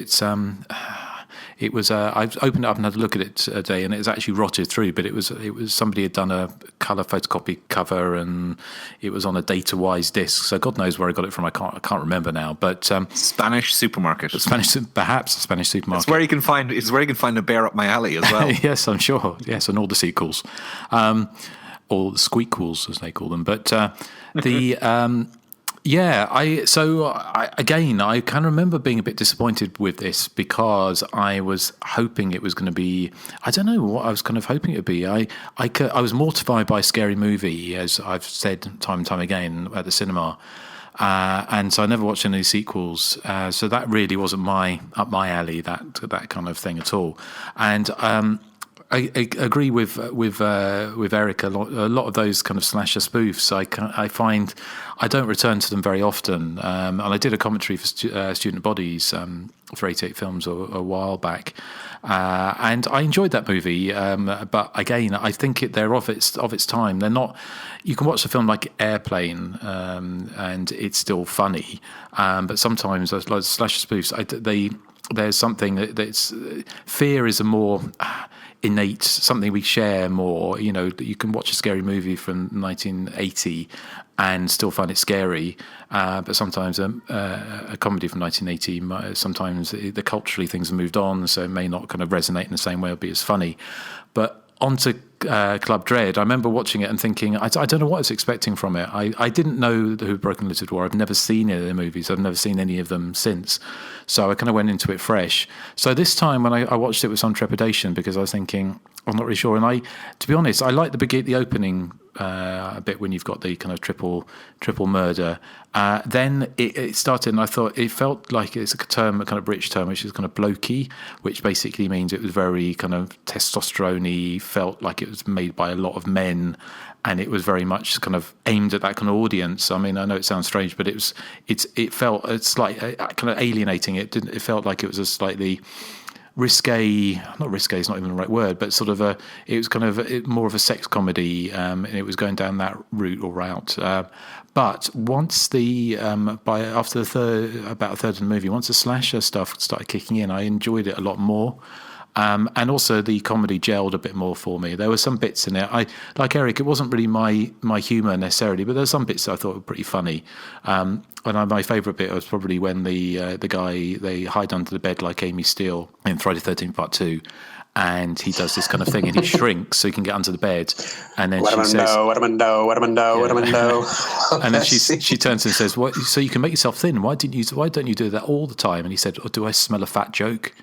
it was I opened it up and had a look at it today, and it was actually rotted through. But it was somebody had done a color photocopy cover, and it was on a data-wise disc. So God knows where I got it from. I can't remember now. But Spanish supermarket, perhaps a Spanish supermarket. It's where you can find A Bear Up My Alley as well. Yes, I'm sure. Yes, and all the sequels, or the squeakquels as they call them. But the. Yeah, I kind of remember being a bit disappointed with this because I was hoping it was going to be, I don't know what I was kind of hoping it would be. I was mortified by Scary Movie, as I've said time and time again at the cinema, and so I never watched any sequels. So that really wasn't up my alley, that kind of thing at all. And I agree with Erik. A lot of those kind of slasher spoofs, I find I don't return to them very often. And I did a commentary for Student Bodies for 88 Films a while back, and I enjoyed that movie. But again, I think they're of its time. They're not. You can watch a film like Airplane, and it's still funny. But sometimes those slasher spoofs, there's something that's fear is a more innate, something we share more. You know, you can watch a scary movie from 1980 and still find it scary, but sometimes a comedy from 1980, sometimes the culturally things have moved on, so it may not kind of resonate in the same way or be as funny. But onto Club Dread, I remember watching it and thinking, I don't know what I was expecting from it. I didn't know Who Broken Lizard were. I've never seen any of their movies. I've never seen any of them since. So I kind of went into it fresh. So this time when I watched it with some trepidation because I was thinking, I'm not really sure. And to be honest, I like the opening a bit when you've got the kind of triple murder. Then it started, and I thought it felt like it's a term, a kind of British term, which is kind of blokey, which basically means it was very kind of testosterone-y, felt like it was made by a lot of men, and it was very much kind of aimed at that kind of audience. I mean, I know it sounds strange, but it felt kind of alienating. It felt like it was a slightly not risque is not even the right word, but sort of it was kind of more of a sex comedy, and it was going down that route. But once after about a third of the movie, once the slasher stuff started kicking in, I enjoyed it a lot more. And also the comedy gelled a bit more for me. There were some bits in it. Like Erik, it wasn't really my humour necessarily, but there's some bits that I thought were pretty funny. And my favourite bit was probably when the guy, they hide under the bed like Amy Steele in Friday the 13th Part 2. And he does this kind of thing, and he shrinks so he can get under the bed. And then she says, and then she turns and says, "What? So you can make yourself thin? Why don't you do that all the time?" And he said, "Oh, do I smell a fat joke?"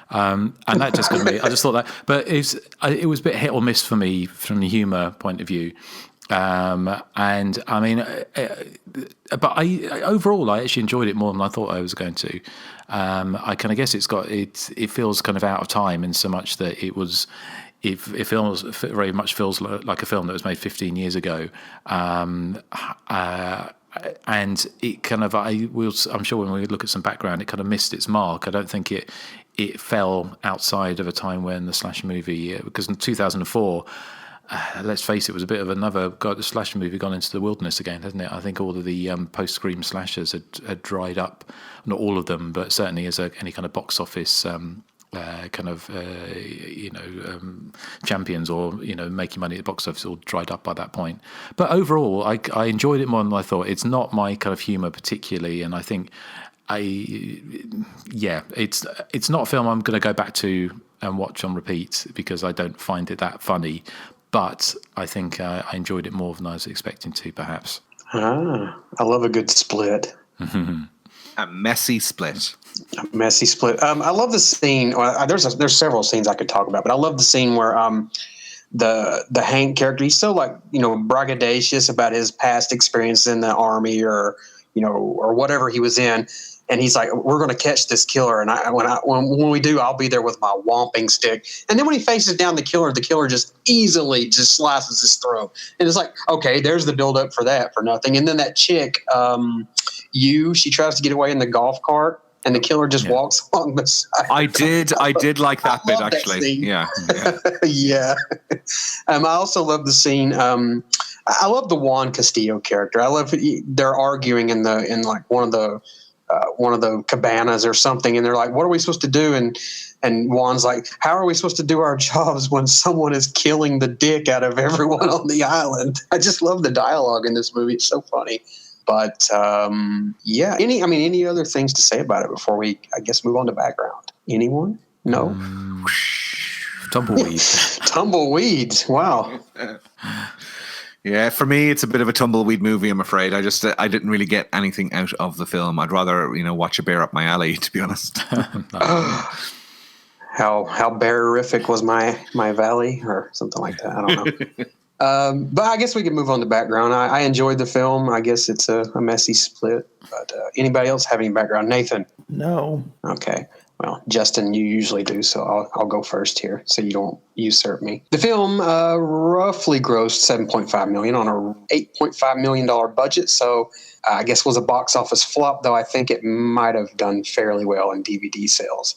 And that just got me. I just thought that, but it was a bit hit or miss for me from the humour point of view. And I mean, but overall I actually enjoyed it more than I thought I was going to. I kind of guess it feels kind of out of time in so much that it very much feels like a film that was made 15 years ago. And it kind of, I'm sure when we look at some background, it kind of missed its mark. I don't think it fell outside of a time when the slasher movie, because in 2004, let's face it, was a bit of another slasher movie gone into the wilderness again, hasn't it? I think all of the post-Scream slashers had dried up, not all of them, but certainly as any kind of box office champions or making money at the box office all dried up by that point. But overall, I enjoyed it more than I thought. It's not my kind of humour particularly, and I think it's not a film I'm going to go back to and watch on repeat because I don't find it that funny. But I think I enjoyed it more than I was expecting to, perhaps. I love a good split. A messy split. A messy split. I love the scene. Well, there's several scenes I could talk about, but I love the scene where the Hank character, he's so braggadocious about his past experience in the army or whatever he was in. And he's like, we're going to catch this killer. And when we do, I'll be there with my whomping stick. And then when he faces down the killer just easily just slices his throat. And it's like, okay, there's the build up for that for nothing. And then that chick, she tries to get away in the golf cart and the killer just walks along the side. I did like that bit actually. Yeah. Yeah. I also love the scene. I love the Juan Castillo character. I love they're arguing in one of the cabanas or something, and they're like, what are we supposed to do? And Juan's like, how are we supposed to do our jobs when someone is killing the dick out of everyone on the island? I just love the dialogue in this movie. It's so funny. But any other things to say about it before we, I guess, move on to background? Anyone? No? Tumbleweed. Tumbleweeds. Wow. Yeah, for me, it's a bit of a tumbleweed movie, I'm afraid. I didn't really get anything out of the film. I'd rather, watch a bear up my alley, to be honest. How bearific was my valley or something like that? I don't know. But I guess we can move on to background. I enjoyed the film. I guess it's a messy split. But anybody else have any background? Nathan? No. Okay. Well, Justin, you usually do, so I'll go first here so you don't usurp me. The film roughly grossed $7.5 million on a $8.5 million budget, so I guess was a box office flop, though I think it might have done fairly well in DVD sales.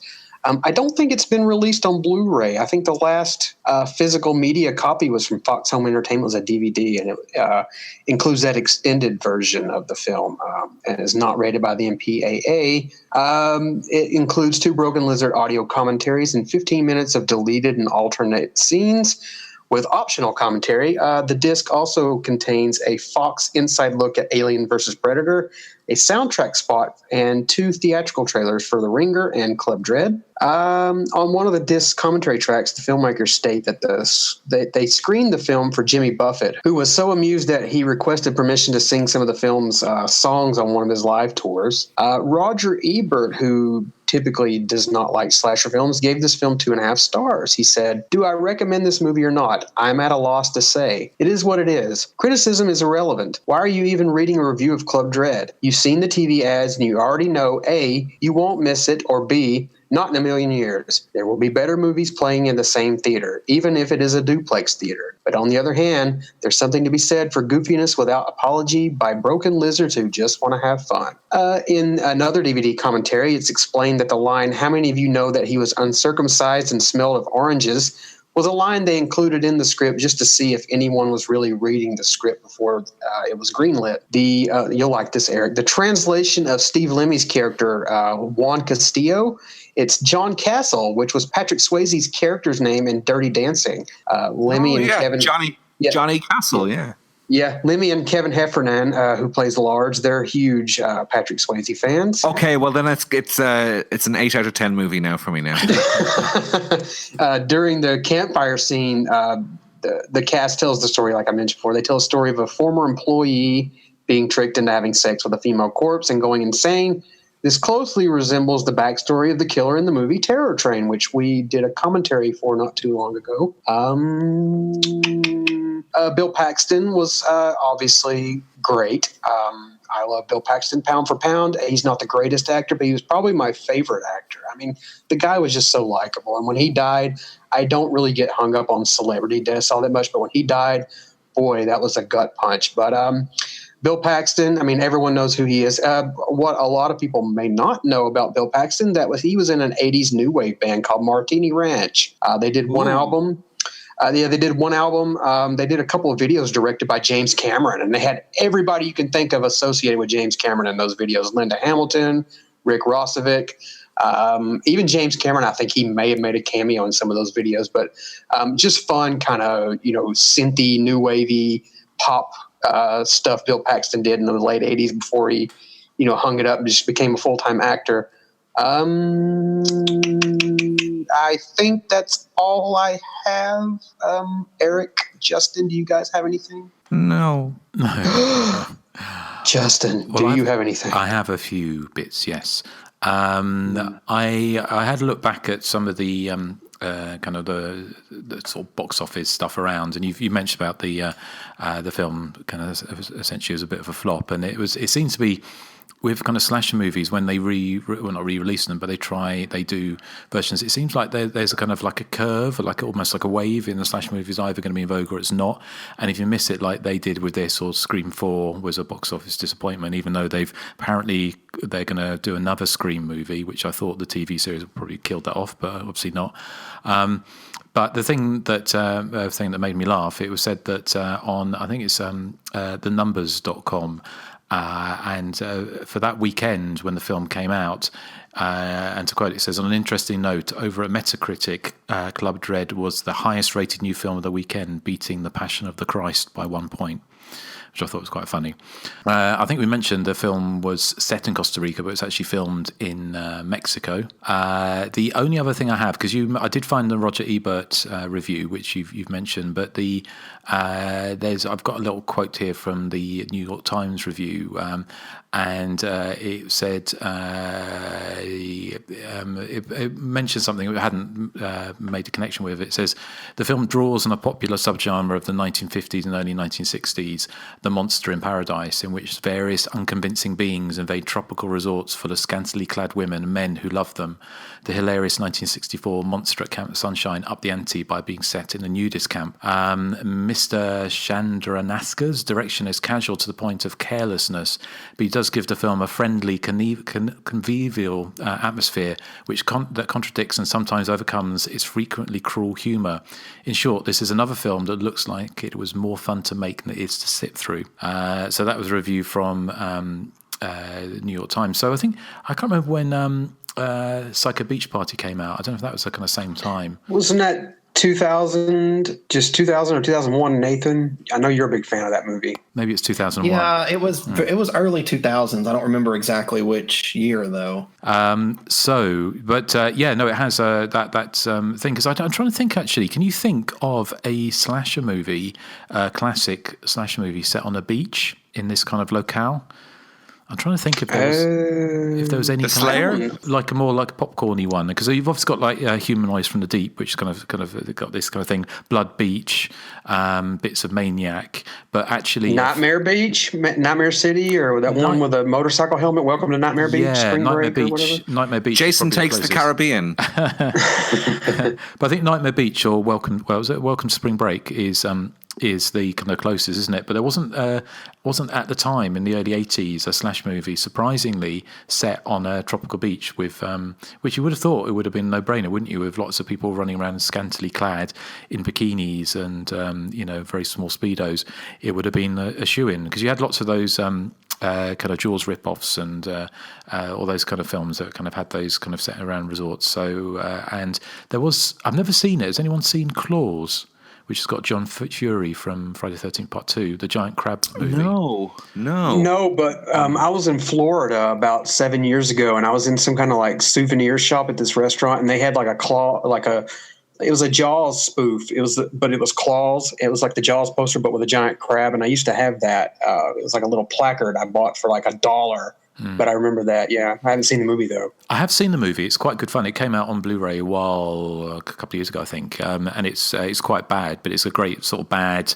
I don't think it's been released on Blu-ray. I think the last physical media copy was from Fox Home Entertainment, was a DVD, and it includes that extended version of the film and is not rated by the MPAA. It includes 2 Broken Lizard audio commentaries and 15 minutes of deleted and alternate scenes with optional commentary. The disc also contains a Fox inside look at Alien vs. Predator, a soundtrack spot, and 2 theatrical trailers for The Ringer and Club Dread. On one of the disc's commentary tracks, the filmmakers state that they screened the film for Jimmy Buffett, who was so amused that he requested permission to sing some of the film's songs on one of his live tours. Roger Ebert, who typically does not like slasher films, gave this film 2.5 stars. He said, "Do I recommend this movie or not? I'm at a loss to say. It is what it is. Criticism is irrelevant. Why are you even reading a review of Club Dread? You've seen the TV ads and you already know A, you won't miss it, or B, not in a million years. There will be better movies playing in the same theater, even if it is a duplex theater. But on the other hand, there's something to be said for goofiness without apology by broken lizards who just want to have fun." In another DVD commentary, it's explained that the line, "How many of you know that he was uncircumcised and smelled of oranges?" was a line they included in the script just to see if anyone was really reading the script before it was greenlit. You'll like this, Eric. The translation of Steve Lemmy's character, Juan Castillo, it's John Castle, which was Patrick Swayze's character's name in Dirty Dancing. Kevin, Johnny Castle, yeah. Yeah, Lemmy and Kevin Heffernan, who plays Large, they're huge Patrick Swayze fans. Okay, well then it's an 8 out of 10 movie now for me now. During the campfire scene, the cast tells the story, like I mentioned before. They tell a story of a former employee being tricked into having sex with a female corpse and going insane. This closely resembles the backstory of the killer in the movie Terror Train, which we did a commentary for not too long ago. Bill Paxton was obviously great. I love Bill Paxton pound for pound. He's not the greatest actor, but he was probably my favorite actor. I mean, the guy was just so likable. And when he died, I don't really get hung up on celebrity deaths all that much, but when he died, boy, that was a gut punch. But Bill Paxton, I mean, everyone knows who he is. What a lot of people may not know about Bill Paxton, he was in an 80s new wave band called Martini Ranch. They did one album. They did one album. They did a couple of videos directed by James Cameron, and they had everybody you can think of associated with James Cameron in those videos. Linda Hamilton, Rick Rossovich, even James Cameron. I think he may have made a cameo in some of those videos, but just fun kind of, synthy, new wavy pop stuff Bill Paxton did in the late 80s before he, hung it up and just became a full-time actor. I think that's all I have. Eric, Justin, do you guys have anything? No. Justin, do you have anything? I have a few bits, yes. I had a look back at some of the kind of the sort of box office stuff around, and you mentioned about the film kind of essentially was a bit of a flop, and it seems to be with kind of slasher movies when they not re-release them, but they do versions. It seems like there's a kind of like a curve, like almost like a wave in the slasher movies, either going to be in vogue or it's not. And if you miss it, like they did with this, or Scream 4 was a box office disappointment, even though they're going to do another Scream movie, which I thought the TV series would probably killed that off, but obviously not. But the thing that made me laugh, it was said that on, I think it's thenumbers.com, and for that weekend when the film came out, and to quote, it says, on an interesting note, over at Metacritic, Club Dread was the highest rated new film of the weekend, beating The Passion of the Christ by 1 point, which I thought was quite funny. I think we mentioned the film was set in Costa Rica, but it's actually filmed in Mexico. The only other thing I have, because I did find the Roger Ebert review, which you've mentioned, but I've got a little quote here from the New York Times review, and it said it mentioned something we hadn't made a connection with. It says the film draws on a popular subgenre of the 1950s and early 1960s, the monster in paradise, in which various unconvincing beings invade tropical resorts full of scantily clad women and men who love them. The hilarious 1964 Monster at Camp Sunshine upped the ante by being set in a nudist camp. Mr. Chandranaska's direction is casual to the point of carelessness, but he does give the film a friendly, convivial atmosphere, that contradicts and sometimes overcomes its frequently cruel humour. In short, this is another film that looks like it was more fun to make than it is to sit through. So that was a review from the New York Times. So I can't remember when Psycho Beach Party came out. I don't know if that was the kind of same time. Wasn't that 2000 or 2001, Nathan? I know you're a big fan of that movie. Maybe it's 2001. Yeah, it was early 2000s. I don't remember exactly which year, though. It has that thing, because I'm trying to think, actually, can you think of a slasher movie, classic slasher movie set on a beach in this kind of locale? I'm trying to think if there was any The Slayer, like a more like popcorny one, because you've obviously got like Humanoids from the Deep, which is kind of got this kind of thing, Blood Beach, bits of Maniac, but actually Nightmare Beach, Nightmare City, or that one with a motorcycle helmet. Welcome to Nightmare Beach. Yeah, Nightmare Beach. Jason Takes the Caribbean. But I think Nightmare Beach or Welcome to Spring Break is the kind of closest, isn't it? But there wasn't at the time in the early 80s a slash movie surprisingly set on a tropical beach with which you would have thought it would have been a no-brainer, wouldn't you, with lots of people running around scantily clad in bikinis and very small speedos. It would have been a shoe-in, because you had lots of those kind of Jaws rip-offs and all those kind of films that kind of had those kind of set around resorts. So and there was, I've never seen it. Has anyone seen Claws, which has got John Fury from Friday the 13th Part 2, the giant crab movie? No. But I was in Florida about 7 years ago, and I was in some kind of like souvenir shop at this restaurant, and they had like it was a Jaws spoof. But it was Claws. It was like the Jaws poster, but with a giant crab. And I used to have that. It was like a little placard I bought for like $1. But I remember that. Yeah, I haven't seen the movie though. I have seen the movie. It's quite good fun. It came out on Blu-ray a couple of years ago, I think, and it's quite bad, but it's a great sort of bad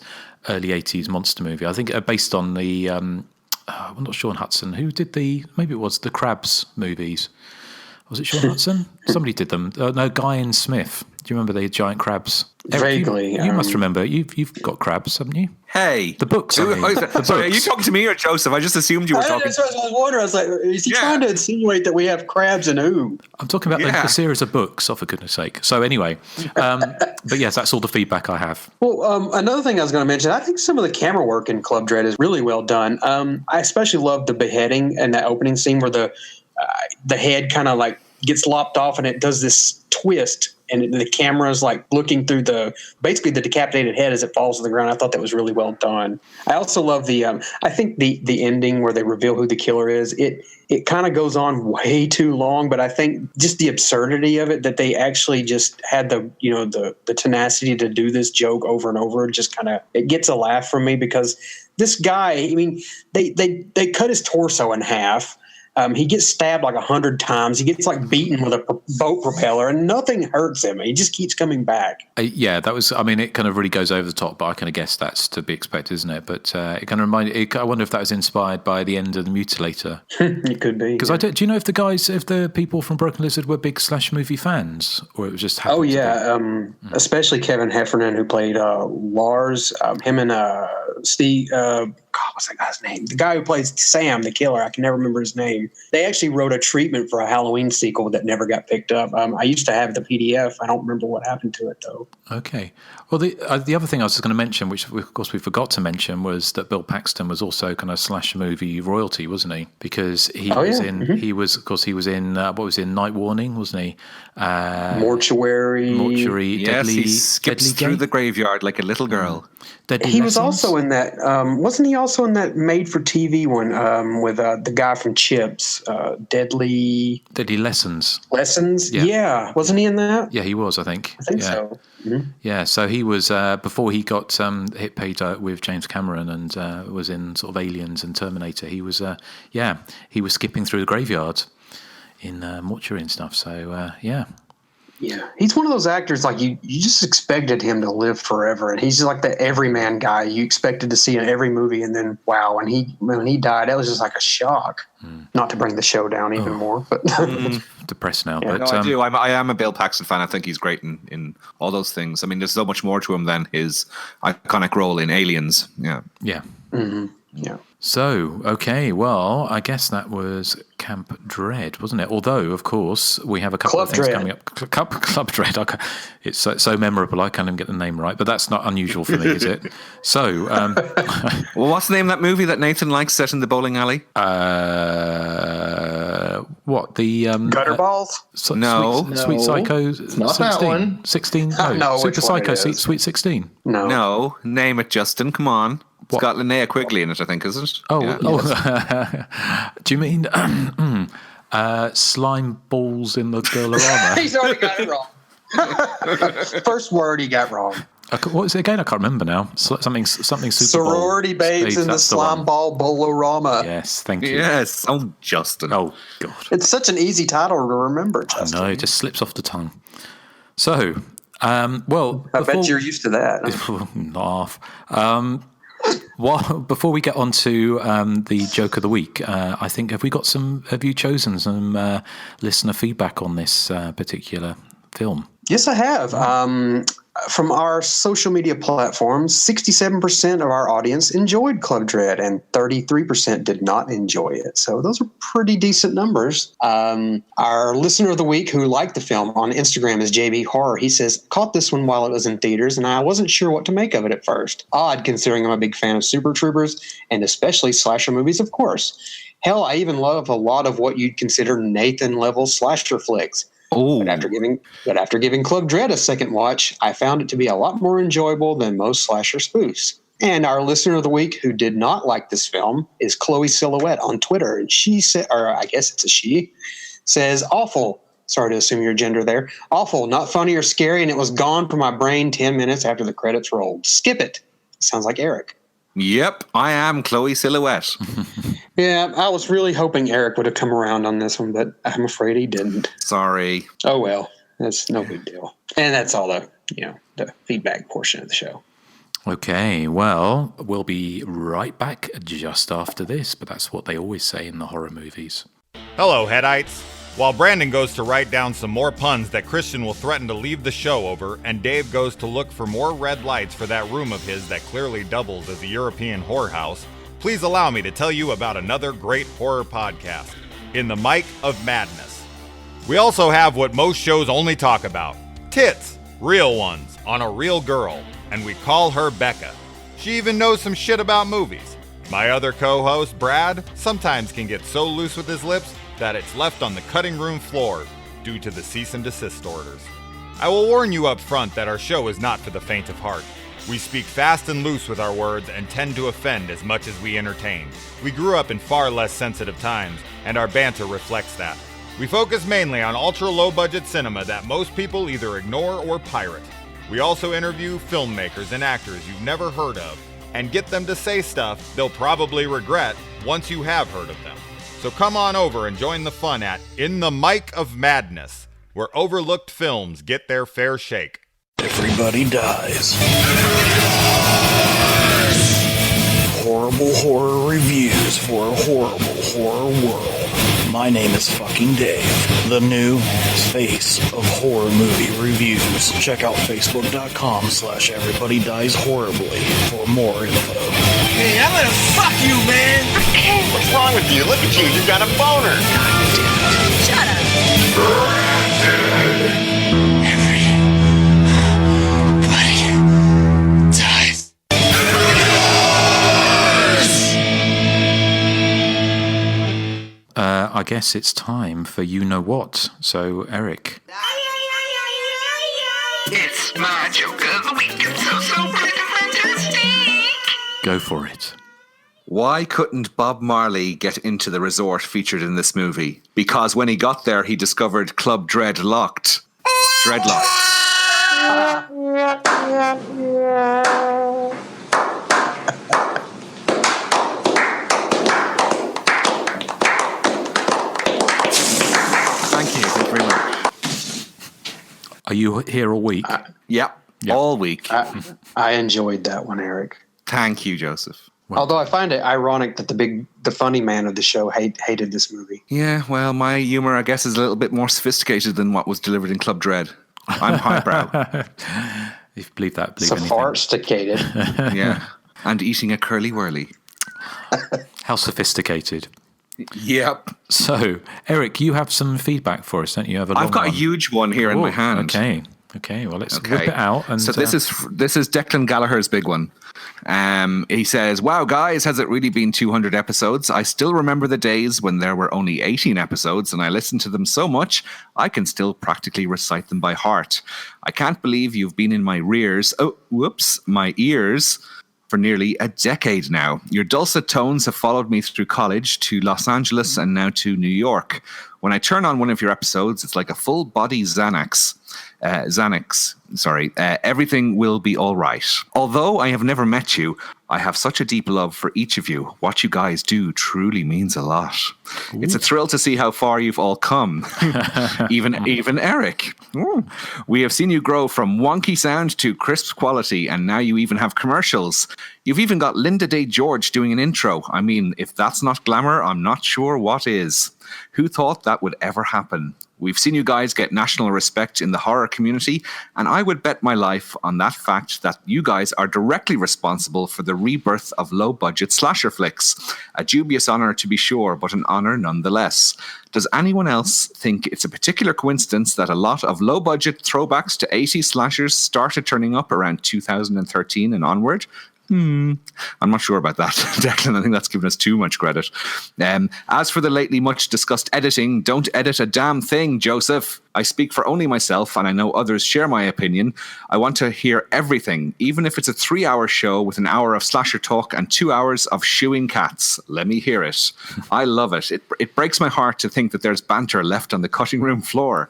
early 80s monster movie. I think based on the I'm not Sean Hudson, who did maybe it was the Crabs movies. Was it Sean Hudson? Somebody did them. No, Guy and Smith. Do you remember the giant crabs? Vaguely. You must remember. You've got crabs, haven't you? Hey. The books. Sorry, are you talking to me or Joseph? I just assumed you were talking. That's what I was wondering. I was like, is he trying to insinuate that we have crabs and who? I'm talking about the series of books, oh, for goodness sake. So anyway, but yes, that's all the feedback I have. Well, another thing I was going to mention, I think some of the camera work in Club Dread is really well done. I especially love the beheading and that opening scene where the head kind of like gets lopped off and it does this twist and the camera is like looking through basically the decapitated head as it falls to the ground. I thought that was really well done. I also love I think the ending where they reveal who the killer is. It kind of goes on way too long, but I think just the absurdity of it, that they actually just had the tenacity to do this joke over and over, just kind of, it gets a laugh from me because this guy, I mean, they cut his torso in half. He gets stabbed like 100 times. He gets like beaten with a boat propeller, and nothing hurts him. He just keeps coming back. That was. I mean, it kind of really goes over the top, but I kind of guess that's to be expected, isn't it? But it kind of reminded. I wonder if that was inspired by the end of the Mutilator. It could be. Because do you know if the people from Broken Lizard were big slash movie fans, or it was just? Oh yeah, especially Kevin Heffernan, who played Lars. Him and Steve. God, what's that guy's name? The guy who plays Sam, the killer. I can never remember his name. They actually wrote a treatment for a Halloween sequel that never got picked up. I used to have the PDF. I don't remember what happened to it, though. Okay. Well, the other thing I was going to mention, which of course we forgot to mention, was that Bill Paxton was also kind of slash movie royalty, wasn't he? Because he was in what was in Night Warning, wasn't he? Mortuary. Yes, Deadly, he skips through the graveyard like a little girl. He was also in that. Wasn't he also in that made-for-TV one with the guy from Chips? Deadly Lessons. Lessons. Yeah. Wasn't he in that? Yeah, he was. I think so. Mm-hmm. Yeah, so he was before he got hit paid with James Cameron and was in sort of Aliens and Terminator. He was he was skipping through the graveyard in Mortuary and stuff. So yeah. Yeah, he's one of those actors like you just expected him to live forever, and he's just like the everyman guy you expected to see in every movie, and then wow, when he died, that was just like a shock. Not to bring the show down even more, but depressed now. Yeah, but no, I do. I am a Bill Paxton fan. I think he's great in all those things. I mean, there's so much more to him than his iconic role in Aliens. Yeah. Yeah. Mm-hmm. Yeah. So, okay, well, I guess that was Camp Dread, wasn't it? Although, of course, we have a couple of things coming up. Club Dread. It's so memorable, I can't even get the name right, but that's not unusual for me, is it? So, well, what's the name of that movie that Nathan likes set in the bowling alley? What, the Gutterballs? Sweet Psycho. It's not 16. That one. 16. No, Super Psycho. Sweet 16. No, name it, Justin. Come on. It's got Linnea Quigley in it, I think, isn't it? Oh, yes. Do you mean slime balls in the Girl-orama? He's already got it wrong. First word he got wrong. What was it again? I can't remember now. Something Super Sorority Bowl babes in the slime ball bolorama. Yes, thank you. Yes. Oh, Justin. Oh, God. It's such an easy title to remember, Justin. No, it just slips off the tongue. So, well... I bet you're used to that. Laugh. Well, before we get on to the joke of the week, I think have you chosen some listener feedback on this particular film? Yes, I have. From our social media platforms, 67% of our audience enjoyed Club Dread and 33% did not enjoy it. So those are pretty decent numbers. Our listener of the week who liked the film on Instagram is JB Horror. He says, caught this one while it was in theaters and I wasn't sure what to make of it at first. Odd, considering I'm a big fan of Super Troopers and especially slasher movies, of course. Hell, I even love a lot of what you'd consider Nathan-level slasher flicks. But after giving Club Dread a second watch, I found it to be a lot more enjoyable than most slasher spoofs. And our listener of the week who did not like this film is Chloe Silhouette on Twitter. And she said, or I guess it's a she, says, awful. Sorry to assume your gender there. Awful, not funny or scary, and it was gone from my brain 10 minutes after the credits rolled. Skip it. Sounds like Erik. Yep, I am Chloe Silhouette. Yeah, I was really hoping Erik would have come around on this one, but I'm afraid he didn't. Sorry. Oh, well, that's no big deal. And that's all the feedback portion of the show. Okay, well, we'll be right back just after this, but that's what they always say in the horror movies. Hello, Headites. While Brandon goes to write down some more puns that Christian will threaten to leave the show over, and Dave goes to look for more red lights for that room of his that clearly doubles as a European whorehouse, please allow me to tell you about another great horror podcast, In the Mic of Madness. We also have what most shows only talk about, tits, real ones, on a real girl, and we call her Becca. She even knows some shit about movies. My other co-host, Brad, sometimes can get so loose with his lips that it's left on the cutting room floor due to the cease and desist orders. I will warn you up front that our show is not for the faint of heart. We speak fast and loose with our words and tend to offend as much as we entertain. We grew up in far less sensitive times, and our banter reflects that. We focus mainly on ultra-low-budget cinema that most people either ignore or pirate. We also interview filmmakers and actors you've never heard of, and get them to say stuff they'll probably regret once you have heard of them. So come on over and join the fun at In the Mic of Madness, where overlooked films get their fair shake. Everybody dies. Horrible horror reviews for a horrible horror world. My name is fucking Dave, the new face of horror movie reviews. Check out facebook.com/everybodydieshorribly for more info. Hey, I'm gonna fuck you, man! What's wrong with you? Look at you, you got a boner! God damn it. Shut up! Everybody dies. I guess it's time for you know what. So, Erik. It's my joke of the week. It's so great and fantastic. Go for it. Why couldn't Bob Marley get into the resort featured in this movie? Because when he got there, he discovered Club Dreadlocked. Dreadlocked. Thank you very much. Are you here all week? Yep, all week. I enjoyed that one, Erik. Thank you, Joseph. Although I find it ironic that the funny man of the show hated this movie. Yeah, well, my humor, I guess, is a little bit more sophisticated than what was delivered in Club Dread. I'm highbrow. If you believe that, believe so anything. Sophisticated. Yeah, and eating a curly whirly. How sophisticated. Yep. So, Erik, you have some feedback for us, don't you? I've got a huge one here in my hand. Okay. Well, let's whip it out. And so this is Declan Gallagher's big one. He says, "Wow, guys, has it really been 200 episodes? I still remember the days when there were only 18 episodes, and I listened to them so much I can still practically recite them by heart. I can't believe you've been in my my ears." For nearly a decade now. Your dulcet tones have followed me through college to Los Angeles and now to New York. When I turn on one of your episodes, it's like a full body Xanax. Everything will be all right. Although I have never met you, I have such a deep love for each of you. What you guys do truly means a lot. Ooh. It's a thrill to see how far you've all come. even Erik. Ooh. We have seen you grow from wonky sound to crisp quality, and now you even have commercials. You've even got Linda Day George doing an intro. I mean, if that's not glamour, I'm not sure what is. Who thought that would ever happen? We've seen you guys get national respect in the horror community, and I would bet my life on that fact that you guys are directly responsible for the rebirth of low-budget slasher flicks. A dubious honor to be sure, but an honor nonetheless. Does anyone else think it's a particular coincidence that a lot of low-budget throwbacks to 80s slashers started turning up around 2013 and onward? I'm not sure about that, Declan. I think that's given us too much credit. As for the lately much discussed editing, don't edit a damn thing, Joseph. I speak for only myself, and I know others share my opinion. I want to hear everything, even if it's a 3-hour show with an hour of slasher talk and 2 hours of shooing cats. Let me hear it. I love it. It breaks my heart to think that there's banter left on the cutting room floor.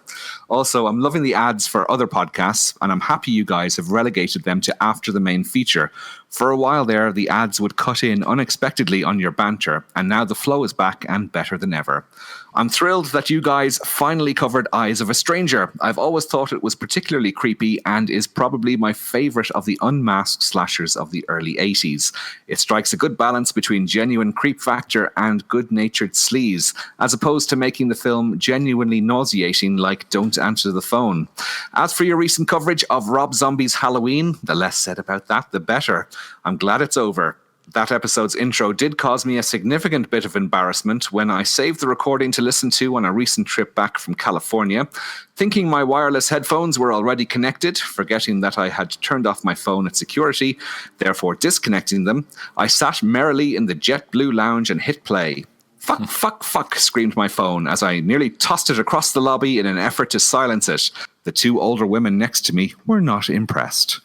Also, I'm loving the ads for other podcasts, and I'm happy you guys have relegated them to after the main feature. For a while there, the ads would cut in unexpectedly on your banter, and now the flow is back and better than ever. I'm thrilled that you guys finally covered Eyes of a Stranger. I've always thought it was particularly creepy and is probably my favourite of the unmasked slashers of the early 80s. It strikes a good balance between genuine creep factor and good-natured sleaze, as opposed to making the film genuinely nauseating like Don't Answer the Phone. As for your recent coverage of Rob Zombie's Halloween, the less said about that, the better. I'm glad it's over. That episode's intro did cause me a significant bit of embarrassment when I saved the recording to listen to on a recent trip back from California, thinking my wireless headphones were already connected, forgetting that I had turned off my phone at security, therefore disconnecting them. I sat merrily in the JetBlue lounge and hit play. Fuck, fuck, fuck, screamed my phone as I nearly tossed it across the lobby in an effort to silence it. The two older women next to me were not impressed.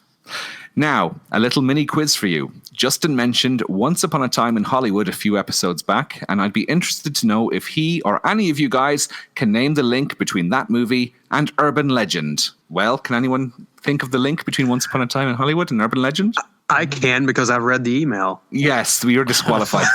Now, a little mini quiz for you. Justin mentioned Once Upon a Time in Hollywood a few episodes back, and I'd be interested to know if he or any of you guys can name the link between that movie and Urban Legend. Well, can anyone think of the link between Once Upon a Time in Hollywood and Urban Legend? I can because I've read the email. Yes, we are disqualified.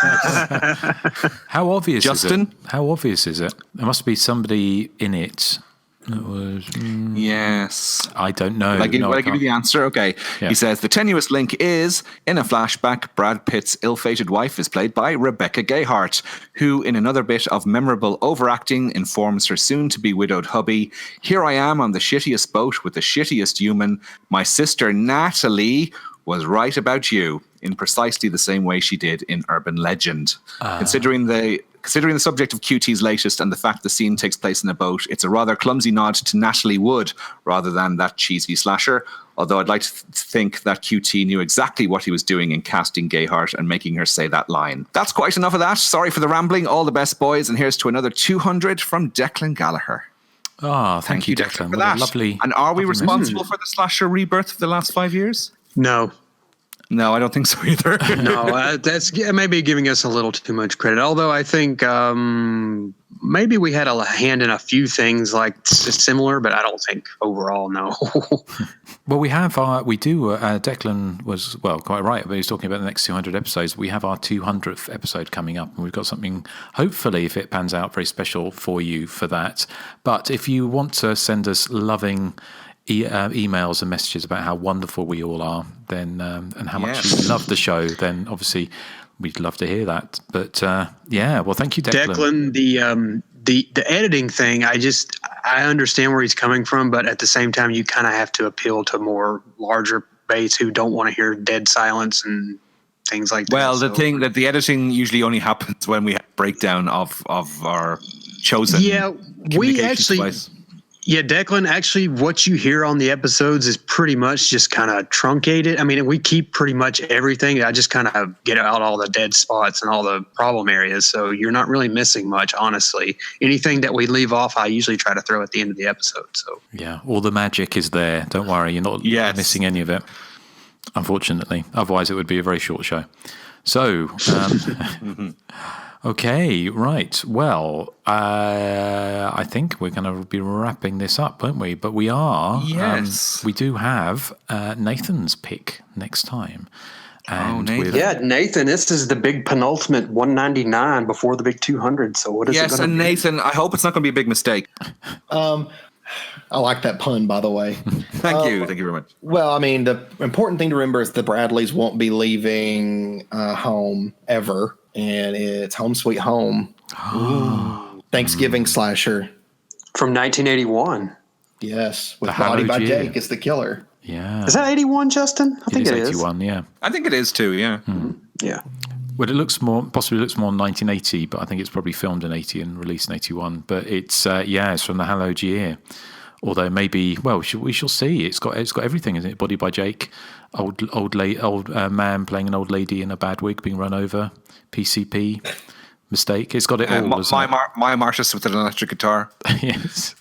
How obvious Justin? is it? How obvious is it? There must be somebody in it. It was, yes. I don't know. Will I give you the answer? Okay. Yeah. He says, the tenuous link is, in a flashback, Brad Pitt's ill-fated wife is played by Rebecca Gayheart, who, in another bit of memorable overacting, informs her soon-to-be widowed hubby, here I am on the shittiest boat with the shittiest human. My sister Natalie was right about you, in precisely the same way she did in Urban Legend. Considering the subject of QT's latest and the fact the scene takes place in a boat, it's a rather clumsy nod to Natalie Wood rather than that cheesy slasher, although I'd like to think that QT knew exactly what he was doing in casting Gayheart and making her say that line. That's quite enough of that. Sorry for the rambling. All the best, boys. And here's to another 200 from Declan Gallagher. Thank you, Declan. For that. Lovely. And are we responsible for the slasher rebirth of the last 5 years? No. No, I don't think so either. No, that's maybe giving us a little too much credit. Although I think maybe we had a hand in a few things like similar, but I don't think overall, no. Well, Declan was, quite right, but he's talking about the next 200 episodes. We have our 200th episode coming up, and we've got something, hopefully, if it pans out, very special for you for that. But if you want to send us loving emails and messages about how wonderful we all are, then and how much you love the show, then obviously we'd love to hear that. But well, thank you, Declan. Declan, the editing thing, I understand where he's coming from, but at the same time, you kind of have to appeal to more larger base who don't want to hear dead silence and things like that. Well, the thing that the editing usually only happens when we have a breakdown of our chosen. Yeah, we actually. Device. Yeah, Declan, actually what you hear on the episodes is pretty much just kind of truncated. I mean, we keep pretty much everything. I just kind of get out all the dead spots and all the problem areas. So you're not really missing much, honestly. Anything that we leave off, I usually try to throw at the end of the episode. So yeah, all the magic is there. Don't worry, you're not missing any of it, unfortunately. Otherwise, it would be a very short show. So... Okay, right. Well, I think we're going to be wrapping this up, won't we? But we are. Yes. We do have Nathan's pick next time. And Nathan. Yeah, Nathan, this is the big penultimate 199 before the big 200. So what is it going to be? Yes, and Nathan, I hope it's not going to be a big mistake. I like that pun, by the way. Thank you. Thank you very much. Well, I mean, the important thing to remember is the Bradleys won't be leaving home ever. And it's Home Sweet Home. Thanksgiving slasher. From 1981. Yes. With Body by Jake as the killer. Yeah. Is that 81, Justin? I think it is. 81, yeah. I think it is too, yeah. Yeah. Well, it possibly looks more 1980, but I think it's probably filmed in 80 and released in 81. But it's, it's from the hallowed year. Although maybe, we shall see. It's got everything, isn't it? Body by Jake, old man playing an old lady in a bad wig being run over, PCP, mistake. It's got it all. Maya Martis with an electric guitar. Yes.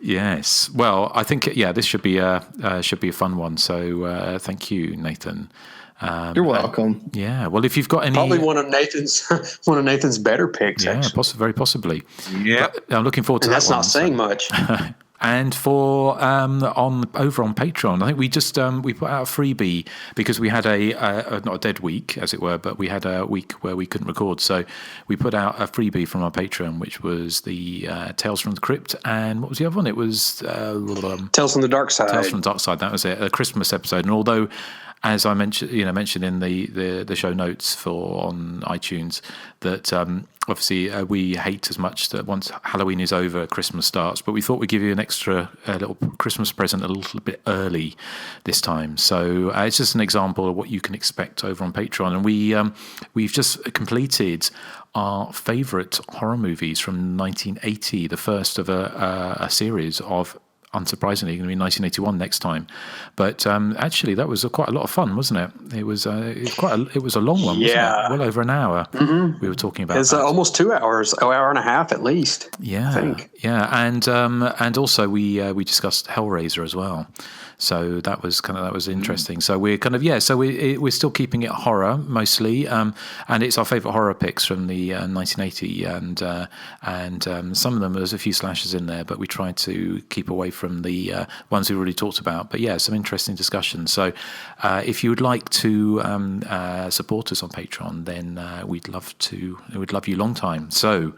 Yes. Well, I think this should be a fun one. So thank you, Nathan. You're welcome. Yeah. Well, if you've got any, probably one of Nathan's better picks. Yeah, very possibly. Yeah. But I'm looking forward to and that. That's not saying much. And for over on Patreon, I think we just we put out a freebie because we had not a dead week, as it were, but we had a week where we couldn't record. So we put out a freebie from our Patreon, which was the Tales from the Crypt, and what was the other one? It was Tales from the Dark Side. Tales from the Dark Side. That was it, a Christmas episode. And although, as I mentioned in the show notes on iTunes, that obviously we hate as much that once Halloween is over, Christmas starts. But we thought we'd give you an extra little Christmas present a little bit early this time. So it's just an example of what you can expect over on Patreon. And we've just completed our favourite horror movies from 1980, the first of a series of. Unsurprisingly, going to be 1981 next time, but actually that was quite a lot of fun, wasn't it? It was it was a long one, wasn't it? Well over an hour. Mm-hmm. We were talking about. It's almost 2 hours, an hour and a half at least. Yeah, I think. Yeah, and also we discussed Hellraiser as well. So that was interesting. So we're we're still keeping it horror mostly, and it's our favourite horror picks from the 1980, and some of them there's a few slashers in there, but we tried to keep away from the ones we already talked about. But yeah, some interesting discussions. So if you would like to support us on Patreon, then we'd love you long time. So,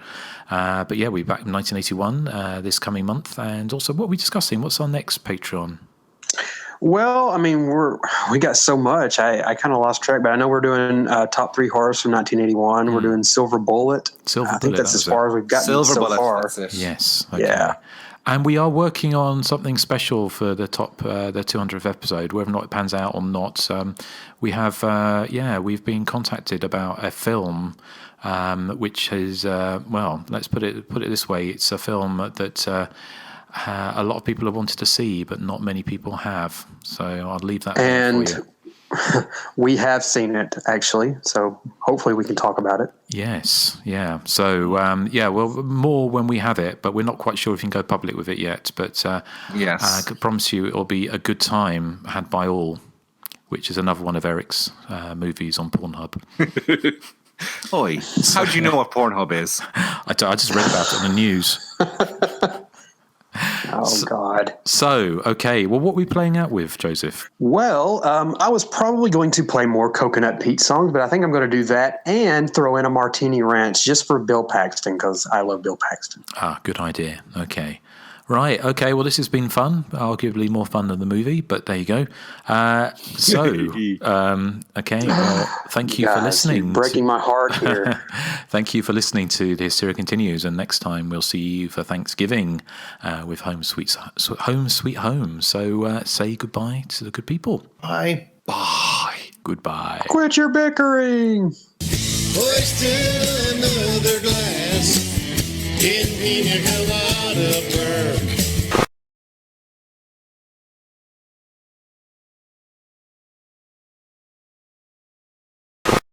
but yeah, we're back in 1981 this coming month, and also what are we discussing? What's our next Patreon? Well, I mean, we got so much. I kind of lost track, but I know we're doing top 3 horrors from 1981. We're doing Silver Bullet. I think that's as far as we've gotten so far. Yes. Okay. Yeah. And we are working on something special for the top, the 200th episode, whether or not it pans out or not. We have, we've been contacted about a film, which is, let's put it this way. It's a film that a lot of people have wanted to see, but not many people have. So I'll leave that there for you. We have seen it, actually, so hopefully we can talk about it. Yes, yeah. So, more when we have it, but we're not quite sure if we can go public with it yet. But yes, I can promise you it'll be a good time had by all, which is another one of Eric's movies on Pornhub. Oi, how do you know what Pornhub is? I just read about it in the news. Oh, God. So, okay. Well, what are we playing out with, Joseph? Well, I was probably going to play more Coconut Pete songs, but I think I'm going to do that and throw in a Martini Ranch just for Bill Paxton because I love Bill Paxton. Ah, good idea. Okay. Right. Okay. Well, this has been fun. Arguably more fun than the movie, but there you go. Okay. Well, thank you for listening. You're breaking my heart here. Thank you for listening to The Hysteria Continues, and next time we'll see you for Thanksgiving with Home Sweet Home. So say goodbye to the good people. Bye. Bye. Goodbye. Quit your bickering. Hoist another glass in pina colada.